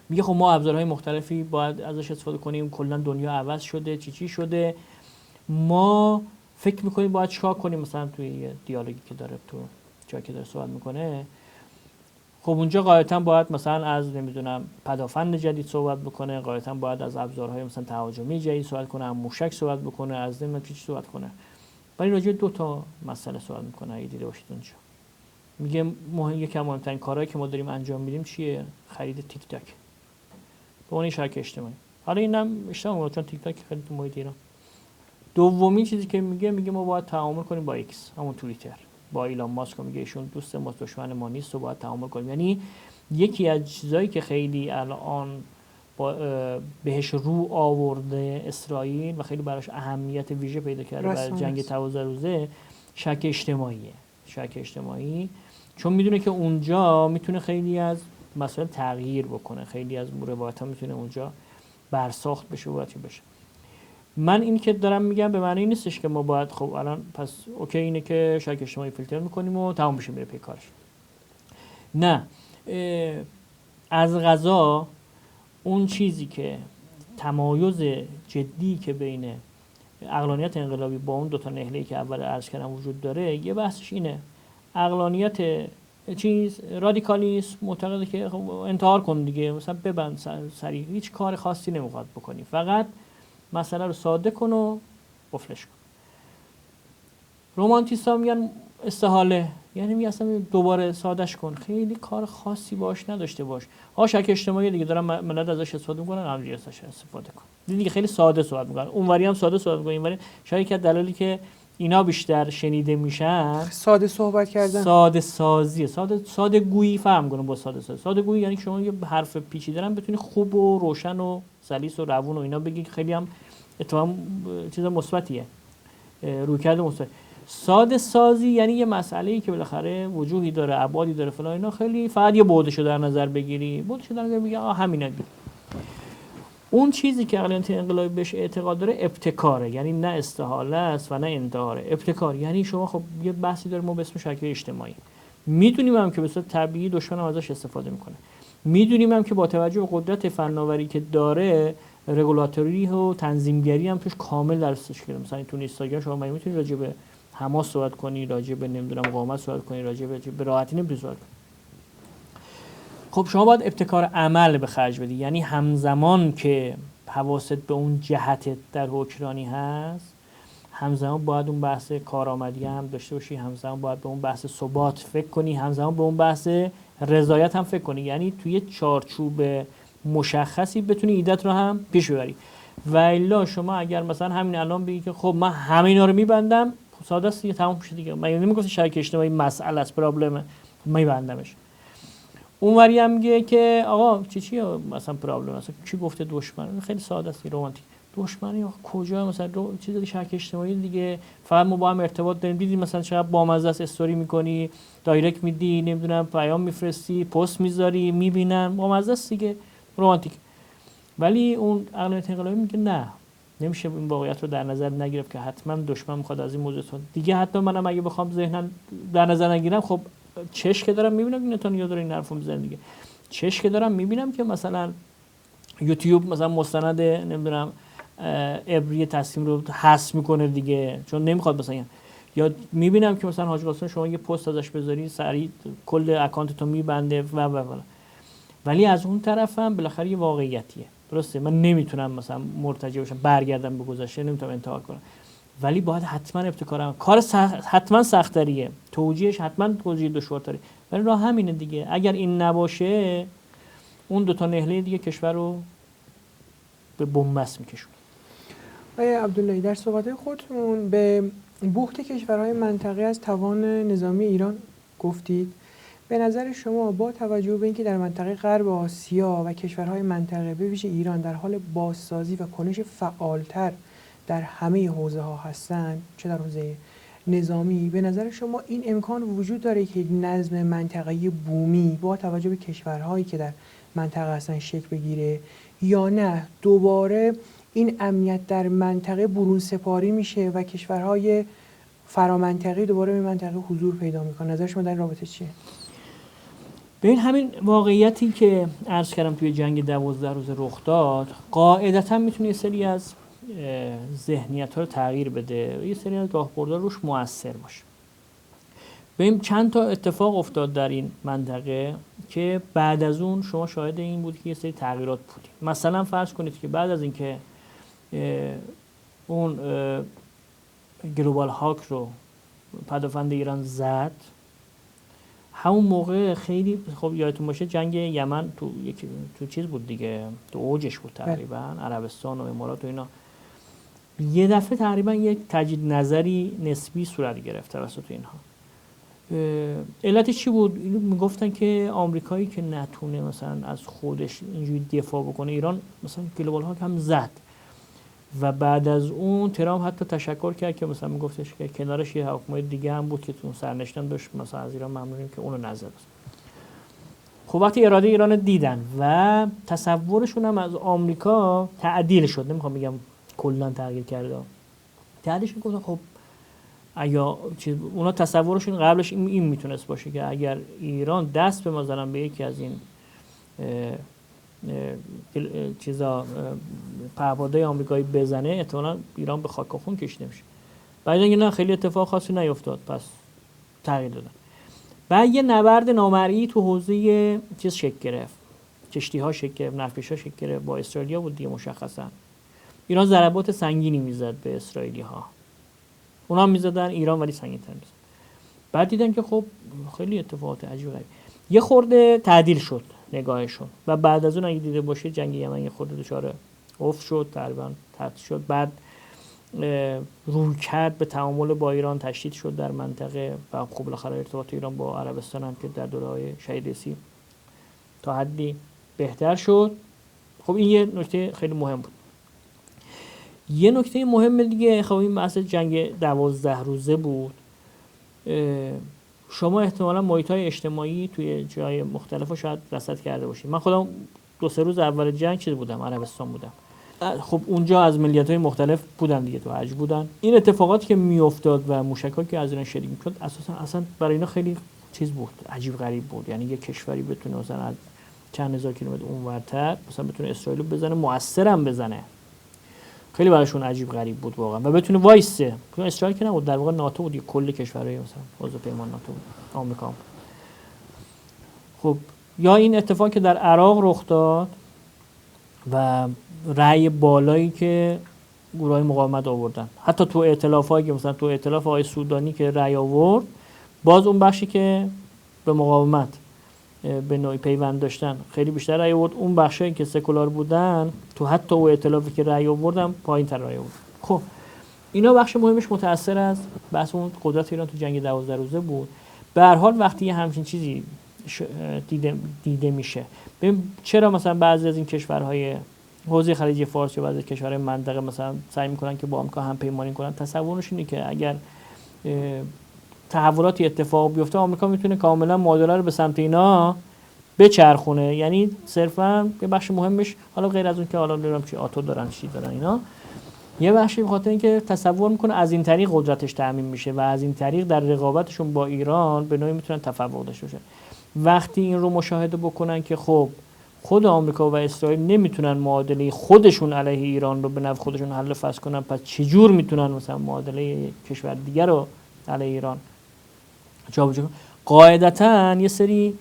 B: میگه خب ما ابزارهای مختلفی باید ازش استفاده کنیم، کلا دنیا عوض شده، چی شده، ما فکر میکنیم باید چیکار کنیم. مثلا توی یه دیالوگی که داره تو جایی که داره صحبت میکنه، خب اونجا غالبا باید مثلا از نمیدونم پدافند جدید صحبت بکنه، غالبا باید از ابزارهای مثلا تهاجمی جدید صحبت کنه، از موشک صحبت بکنه، از نمیدونم چی صحبت کنه. ولی راجع به 2 تا مسئله صحبت میکنه. اگه دیده باشید اونجا میگه یکی از مهمترین کارهایی که ما داریم انجام میدیم چیه؟ خرید تیک تاک به عنوان شبکه اجتماعی. حالا اینم اشتباه میگم چون تیک تاک خیلی تو محیط ایران. دومین چیزی که میگه ما باید تعامل کنیم با ایکس، همون توییتر، با ایلان ماسک. میگه ایشون دوست ما، دشمن ما نیست و باید تعامل کنیم. یعنی یکی از چیزایی که خیلی الان بهش رو آورده اسرائیل و خیلی براش اهمیت ویژه پیدا کرده برای جنگ 12 روزه شبکه اجتماعیه. شبکه اجتماعی چون میدونه که اونجا میتونه خیلی از مسائل تغییر بکنه، خیلی از روایت‌ها میتونه اونجا برساخت بشه و چی بشه. من این که دارم میگم به معنی نیستش که ما باید خب الان پس اوکی اینه که شبکه اجتماعی فیلتر میکنیم و تمام بشه میره پی کارش. نه، از قضا اون چیزی که تمایز جدی که بین عقلانیت انقلابی با اون 2 تا نهله‌ای که اول عرض کردم وجود داره، یه بحثش اینه. عقلانیت رادیکالیسم معتقده که خب انتحار کن دیگه، مثلا ببند سریع، هیچ کار خاصی نمیخواد بکنی، فقط مسئله رو ساده کن و قفلش کن. رومانتیست‌ها میگن استحاله، یعنی میگن اصلا دوباره سادهش کن، خیلی کار خاصی باش نداشته باش. شبکه اجتماعی دیگه دارن ملت ازش استفاده میکنن، همینجوری ازش استفاده کن دیگه. خیلی ساده صحبت میکنن، اونوری هم ساده صحبت میکنن، اینوری شاید که دلالی که اینا بیشتر شنیده میشن
A: ساده صحبت کردن،
B: ساده سازی، ساده گویی فهم کنم با ساده سازی. ساده گویی یعنی شما یه حرف پیچیده رو بتونی خوب و روشن و سلیس و روون و اینا بگی، خیلی هم اتفاقا چیز مثبتیه، رویکرد مثبت. ساده سازی یعنی یه مسئله‌ای که بالاخره وجوهی داره، ابعادی داره فلان اینا، خیلی فقط یه بعدشو در نظر بگیری، بعدشو در نظر بگیری، همینه دیگه. اون چیزی که عقلانیت انقلابی بهش اعتقاد داره ابتکاره، یعنی نه استحاله است و نه انتحاره. ابتکار یعنی شما خب یه بحثی داره ما به اسم شبکه اجتماعی، میدونیم هم که به صورت طبیعی دشمن هم ازش استفاده میکنه، میدونیم هم که با توجه به قدرت فناوری که داره رگولاتوری و تنظیمگری هم توش کامل درستش کرده. مثلا تو اینستاگرام شما میتونید راجع به حماس صحبت کنی، راجع به نمیدونم مقاومت صحبت کنی، راجع به راحتی نمیتونید صحبت کنی. خب شما باید ابتکار عمل به خرج بدی، یعنی همزمان که حواست به اون جهت در حکمرانی هست، همزمان باید اون بحث کارآمدی هم داشته باشی، همزمان باید به اون بحث ثبات فکر کنی، همزمان به اون بحث رضایت هم فکر کنی، یعنی توی چارچوب مشخصی بتونی ایدت رو هم پیش ببری. و الا شما اگر مثلا همین الان بگی که خب من همه اینا رو میبندم، ساده است دیگه، تموم شد دیگه. من نمیگم شبکه اجتماعی مسئله است، پرابلمه، میبندمش. اونوری هم میگه که آقا چیه مثلا پرابلم، مثلا کی گفته دشمن؟ خیلی ساده است، رمانتیک. دشمنی کجا؟ مثلا چیز شبکه اجتماعی دیگه، فقط ما با هم ارتباط داریم. دیدی مثلا چقدر بامزه است، استوری میکنی، دایرکت میدی، نمیدونم پیام میفرستی، پست میذاری، میبینن، بامزه است دیگه، رمانتیک. ولی اون عقلانیت انقلابی میگه نه، نمیشه این واقعیت رو در نظر نگرفت که حتما دشمن میخواد از این موضوع دیگه. حتی منم اگه بخوام ذهنا در نظر نگیرم، خب چش که دارم میبینم که نتانیاهو داره این حرفو میزنه دیگه، چش که دارم میبینم که مثلا یوتیوب مثلا مستند نمیدونم ابری تصمیم رو حذف میکنه دیگه، چون نمیخواد مثلا. یا میبینم که مثلا حاج قاسم شما یه پست ازش بذاری سریع کل اکانت تو میبنده و. ولی از اون طرفم بالاخره یه واقعیتیه، درسته؟ من نمیتونم مثلا مرتجع باشم برگردم به گذشته، نمیتونم انتحار کنم، ولی باید حتما ابتکارم. کار حتما سخت‌تریه، توجیهش حتما توجیه دشوارتری، ولی راه همینه دیگه. اگر این نباشه، اون 2 تا نهله دیگه کشور رو به بنبست میکشونه.
A: آقای عبداللهی، در صحبت خودتون به بحت کشورهای منطقه از توان نظامی ایران گفتید. به نظر شما با توجه به اینکه در منطقه غرب آسیا و کشورهای منطقه به ویژه ایران در حال بازسازی و کنش فعالتر در همه حوزه‌ها هستند، چه در حوزه نظامی، به نظر شما این امکان وجود داره که نظم منطقه‌ای بومی با توجه به کشورهایی که در منطقه هستن شکل بگیره، یا نه دوباره این امنیت در منطقه برون سپاری میشه و کشورهای فرامنطقه‌ای دوباره به منطقه حضور پیدا میکنه؟ نظر شما در این رابطه چیه؟
B: ببین همین واقعیتی که عرض کردم توی جنگ 12 روز رخ داد، قاعدتاً میتونه یه سری از ذهنیت‌ها رو تغییر بده، یه سری از راهبردها روش مؤثر باشه. ببین چند تا اتفاق افتاد در این منطقه که بعد از اون شما شاهد این بود که یه سری تغییرات بودیم. مثلا فرض کنید که بعد از اینکه اون گلوبال هاک رو پدافند ایران زد، همون موقع خیلی خب یادتون باشه جنگ یمن تو چیز بود دیگه، تو اوجش بود تقریبا، عربستان و امارات و اینا. یه دفعه تقریبا یک تجدید نظری نسبی صورت گرفت توسط اینها. علتش چی بود؟ میگفتن که آمریکایی که نتونه مثلا از خودش اینجوری دفاع بکنه، ایران مثلا گلوبال هاک هم زد و بعد از اون ترامپ حتی تشکر کرد که مثلا میگفتش که کنارش یه حکومت دیگه هم بود که تو سرنشتن داشت مثلا از ایران ممنونیم که اونو نزد. خب وقتی اراده ایران دیدن و تصورشون هم از آمریکا تعدیل شد، نمیخوام بگم کلا تغییر کرده، تعدیلش گفتن خب اگه اونا تصورشون قبلش این میتونست باشه که اگر ایران دست به مثلا به یکی از این چیزا پهپادهای آمریکایی بزنه، احتمالاً ایران به خاک و خون کشیده میشه. بعد اینکه نه خیلی اتفاق خاصی نیفتاد، پس تغییر دادن. بعد یه نبرد نامرئی تو حوزه چیز شکل گرفت، کشتی‌ها شکل گرفت، نفتکش‌ها شکل گرفت، با اسرائیلیا بود دیگه مشخصا. ایران ضربات سنگینی میزد به اسرائیلی‌ها، اونا میزدن ایران ولی سنگین‌تر میزد. بعد دیدن که خب خیلی اتفاقات عجیب غریب، یه خورده تعدیل شد نگاهشون و بعد از اون اگه دیده باشه جنگ یمن یه خورده دچار افت شد، تقریبا تعطیل شد. بعد رویکرد به تعامل با ایران تشدید شد در منطقه و خب بالاخره ارتباط ایران با عربستان هم که در دوره‌های شهید رئیسی تا حدی بهتر شد. خب این یه نکته خیلی مهم بود. یه نکته مهم دیگه خب این بحث جنگ 12 روزه بود. شما احتمالاً محیط‌های اجتماعی توی جای مختلف شاید رصد کرده باشید. من خودم 2-3 روز اول جنگ چیز بودم، عربستان بودم. خب اونجا از ملیت‌های مختلف بودن دیگه، تو حج بودن. این اتفاقاتی که میافتاد و موشک‌هایی که از ایران شلیک می‌شد اصلا برای اینا خیلی چیز بود، عجیب غریب بود. یعنی یه کشوری بتونه مثلا از چند هزار کیلومتر اونورتر مثلا بتونه اسرائیل رو بزنه، مؤثرم بزنه، خیلی براشون عجیب غریب بود واقعا. و بتونه وایسه، چون اسرائیل که نبود، در واقع ناتو بود، کل کشورهای مثلا عضو پیمان ناتو بود، آمریکا. خب یا این اتفاق که در عراق رخ داد و رأی بالایی که گروه‌های مقاومت آوردن، حتی تو ائتلافایی که مثلا تو ائتلاف آقای سودانی که رأی آورد، باز اون بخشی که به مقاومت به نوعی پیوند داشتن خیلی بیشتر رأی آورد. اون بخشایی که سکولار بودن تو حتی اون ائتلافی که رأی آوردن پایین‌تر رأی آورد. خب اینا بخش مهمش متأثر از بحث اون قدرت ایران تو جنگ 12 روزه بود. به هر حال وقتی یه همچین چیزی دیده میشه، ببین چرا مثلا بعضی از این کشورهای حوزه خلیج فارس یا بعضی از کشورهای منطقه مثلا سعی میکنن که با آمریکا هم پیمانی کنن؟ تصورش اینه که اگر تحولاتی اتفاق بیفته آمریکا میتونه کاملا معادله رو به سمت اینا بچرخونه. یعنی صرفا یه بخش مهمش، حالا غیر از اون که حالا نمیدونم چی آتو دارن چی دارن اینا، یه بخشی به خاطر اینکه تصور میکنه از این طریق قدرتش تامین میشه و از این طریق در رقابتشون با ایران به نوعی میتونن تفوق داشته باشن. وقتی این رو مشاهده بکنن که خب خود آمریکا و اسرائیل نمیتونن معادله خودشون علیه ایران رو به نفع خودشون حل فصل کنن، پس چجور میتونن مثلا معادله کشور دیگر رو علیه ایران جابجا کنن؟ قاعدتاً یه سری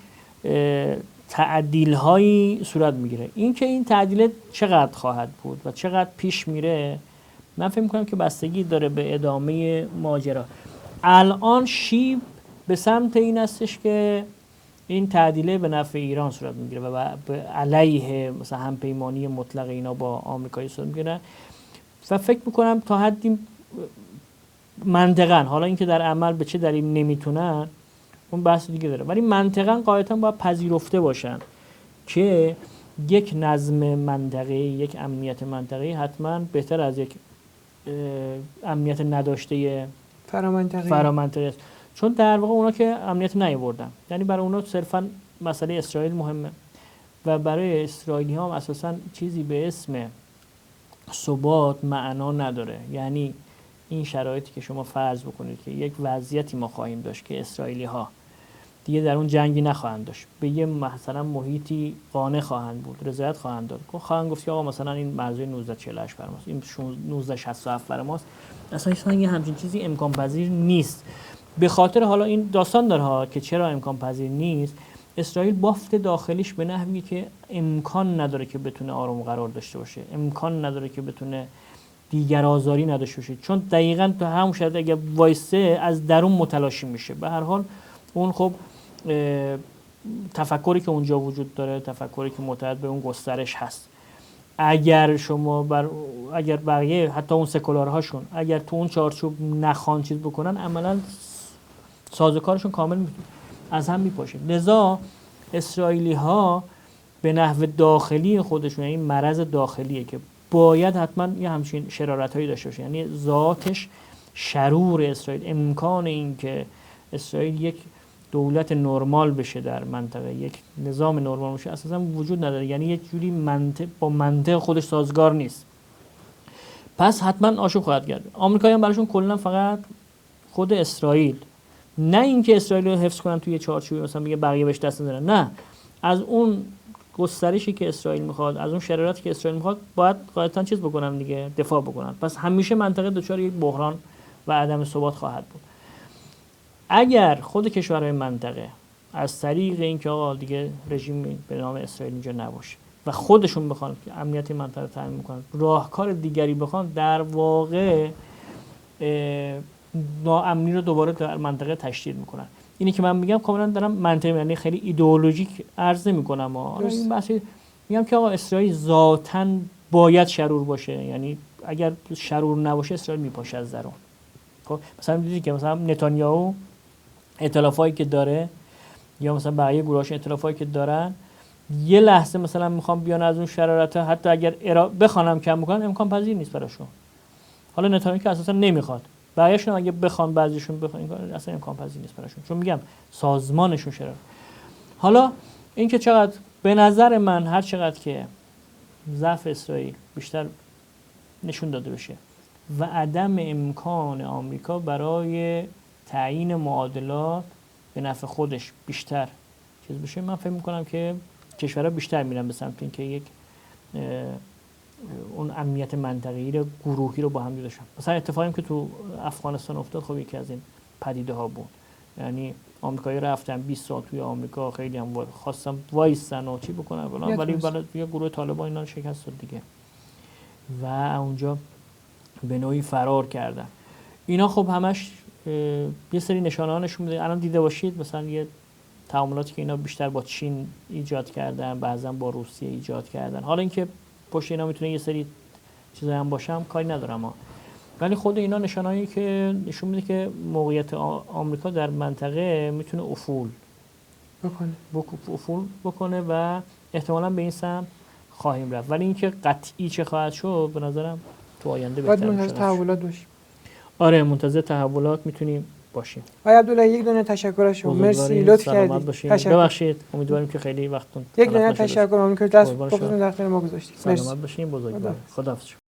B: تعدیل‌هایی صورت میگیره. این که این تعدیل چقدر خواهد بود و چقدر پیش میره، من فکر میکنم که بستگی داره به ادامه ماجرا. الان شیب به سمت این هستش که این تعدیله به نفع ایران صورت میگیره و به علیه مثلا همپیمانی مطلق اینا با آمریکایی صورت میگیره و فکر میکنم تا حدی منطقاً، حالا اینکه در عمل به چه دلیل نمیتونن اون بحث دیگه داره، ولی منطقاً قاعدتاً باید پذیرفته باشن که یک نظم منطقه‌ای، یک امنیت منطقه‌ای حتما بهتر از یک امنیت نداشته فرامنطقه‌ای است. چون در واقع اونا که امنیت نیاوردن، یعنی برای اونا صرفاً مسئله اسرائیل مهمه و برای اسرائیلی ها هم اساساً چیزی به اسم ثبات معنا نداره. یعنی این شرایطی که شما فرض بکنید که یک وضعیتی ما خواهیم داشت که اسرائیلی ها دیگه در اون جنگی نخواهند داشت، به یه مثلا محیطی قانع خواهند بود، رضایت خواهند داد، خواهند گفت که آقا مثلا این مرزهای 1948 برماست، این 1967 برماست، اصلا یه همچین چیزی امکان پذیر نیست. به خاطر حالا این داستان داره ها که چرا امکان پذیر نیست. اسرائیل بافت داخلیش به نحوی که امکان نداره که بتونه آروم قرار داشته باشه، امکان نداره که بتونه دیگر آزاری نداشته باشه، چون دقیقاً تو همون شرط اگه وایسه از درون متلاشی میشه. به هر حال اون خب تفکری که اونجا وجود داره، تفکری که معتقد به اون گسترش هست. اگر شما اگر بقیه حتی اون سکولارهاشون اگر تو اون چارچوب نخوان چیز بکنن، عملاً سازوکارشون کامل از هم میپاشه. لذا اسرائیلی ها به نحو داخلی خودشون، یعنی مرض داخلیه که باید حتما یه همچین شرارت‌هایی داشته باشه، یعنی ذاتش شرور اسرائیل، امکان این که اسرائیل یک دولت نرمال بشه در منطقه، یک نظام نرمال بشه اساسا وجود نداره، یعنی یک جوری با منطق خودش سازگار نیست. پس حتما آشوب خواهد کرد. آمریکایی‌ها براشون کلا فقط خود اسرائیل، نه اینکه اسرائیل رو حفظ کنن توی یه چارچوبی مثلا میگه بقیه بهش دست نزنن، نه، از اون گسترشی که اسرائیل میخواد، از اون شرایطی که اسرائیل میخواد باید قاعدتاً چیز بکنن دیگه، دفاع بکنن. پس همیشه منطقه دچار یک بحران و عدم ثبات خواهد بود. اگر خود کشورهای منطقه از طریق اینکه آقا دیگه رژیم به نام اسرائیل اینجا نباشه و خودشون بخوان که امنیت منطقه رو تامین کنن، راهکار دیگری بخوان، در واقع ناامنی رو دوباره در منطقه تشدید میکنن. اینی که من میگم کاملا دارم منطقی، یعنی خیلی ایدئولوژیک عرض نمیکنم. این بحث میگم که آقا اسرائیل ذاتاً باید شرور باشه، یعنی اگر شرور نباشه اسرائیل میپاشه از درون. خب مثلا دیدید که مثلا نتانیاهو ائتلافایی که داره یا مثلا بقیه گروهاش ائتلافایی که دارن، یه لحظه مثلا میخوام بیان از اون شرارت، حتی اگر بخوانم کم بکنن امکان پذیر نیست براشون. حالا نتانیاهو که اساسا نمیخواد، بقیه‌شون اگه بخوان، بعضیشون بخوان، اصلا امکان پذیر نیست براشون، چون میگم سازمانشون شرارت. حالا اینکه چقدر به نظر من هر چقدر که ضعف اسرائیل بیشتر نشون داده بشه و عدم امکان آمریکا برای تعیین معادلات به نفع خودش بیشتر چیز بشه، من فکر میکنم که کشورها بیشتر میرن به سمت اینکه یک اون امنیت منطقه‌ای رو، گروهی رو با هم داشتن. مثلا اتفاقی که تو افغانستان افتاد خب یکی از این پدیده ها بود، یعنی آمریکایی رفتن 20 سال توی آمریکا، خیلی هم خواستن وایسن و چی بکنن، ولی یه گروه طالبان اینا رو شکست داد دیگه و اونجا به نوعی فرار کردن. اینا خب همش یه سری نشانه نشون میده. الان دیده باشید مثلا یه تعاملاتی که اینا بیشتر با چین ایجاد کردن، بعضا با روسیه ایجاد کردن. حالا اینکه پشت اینا میتونه یه سری چیزایی هم باشه کاری ندارم ولی خود اینا نشانهایی که نشون میده که موقعیت آمریکا در منطقه میتونه افول بکنه و احتمالاً به این سمت خواهیم رفت. ولی اینکه قطعی چه خواهد شد به نظرم تو آینده بهتر میشه.
A: منتظر تحولات باشیم.
B: آره منتظر تحولات میتونیم باشیم.
A: آقای عبداللهی یک دونه تشکر از شما، مرسی، لطف کردید.
B: ببخشید، امیدواریم که خیلی وقتتون
A: یک دونه تشکر ممنون که دست بخودتون در اختیار ما گذاشتید.
B: سلامت باشین، بزرگوار. خداحافظ.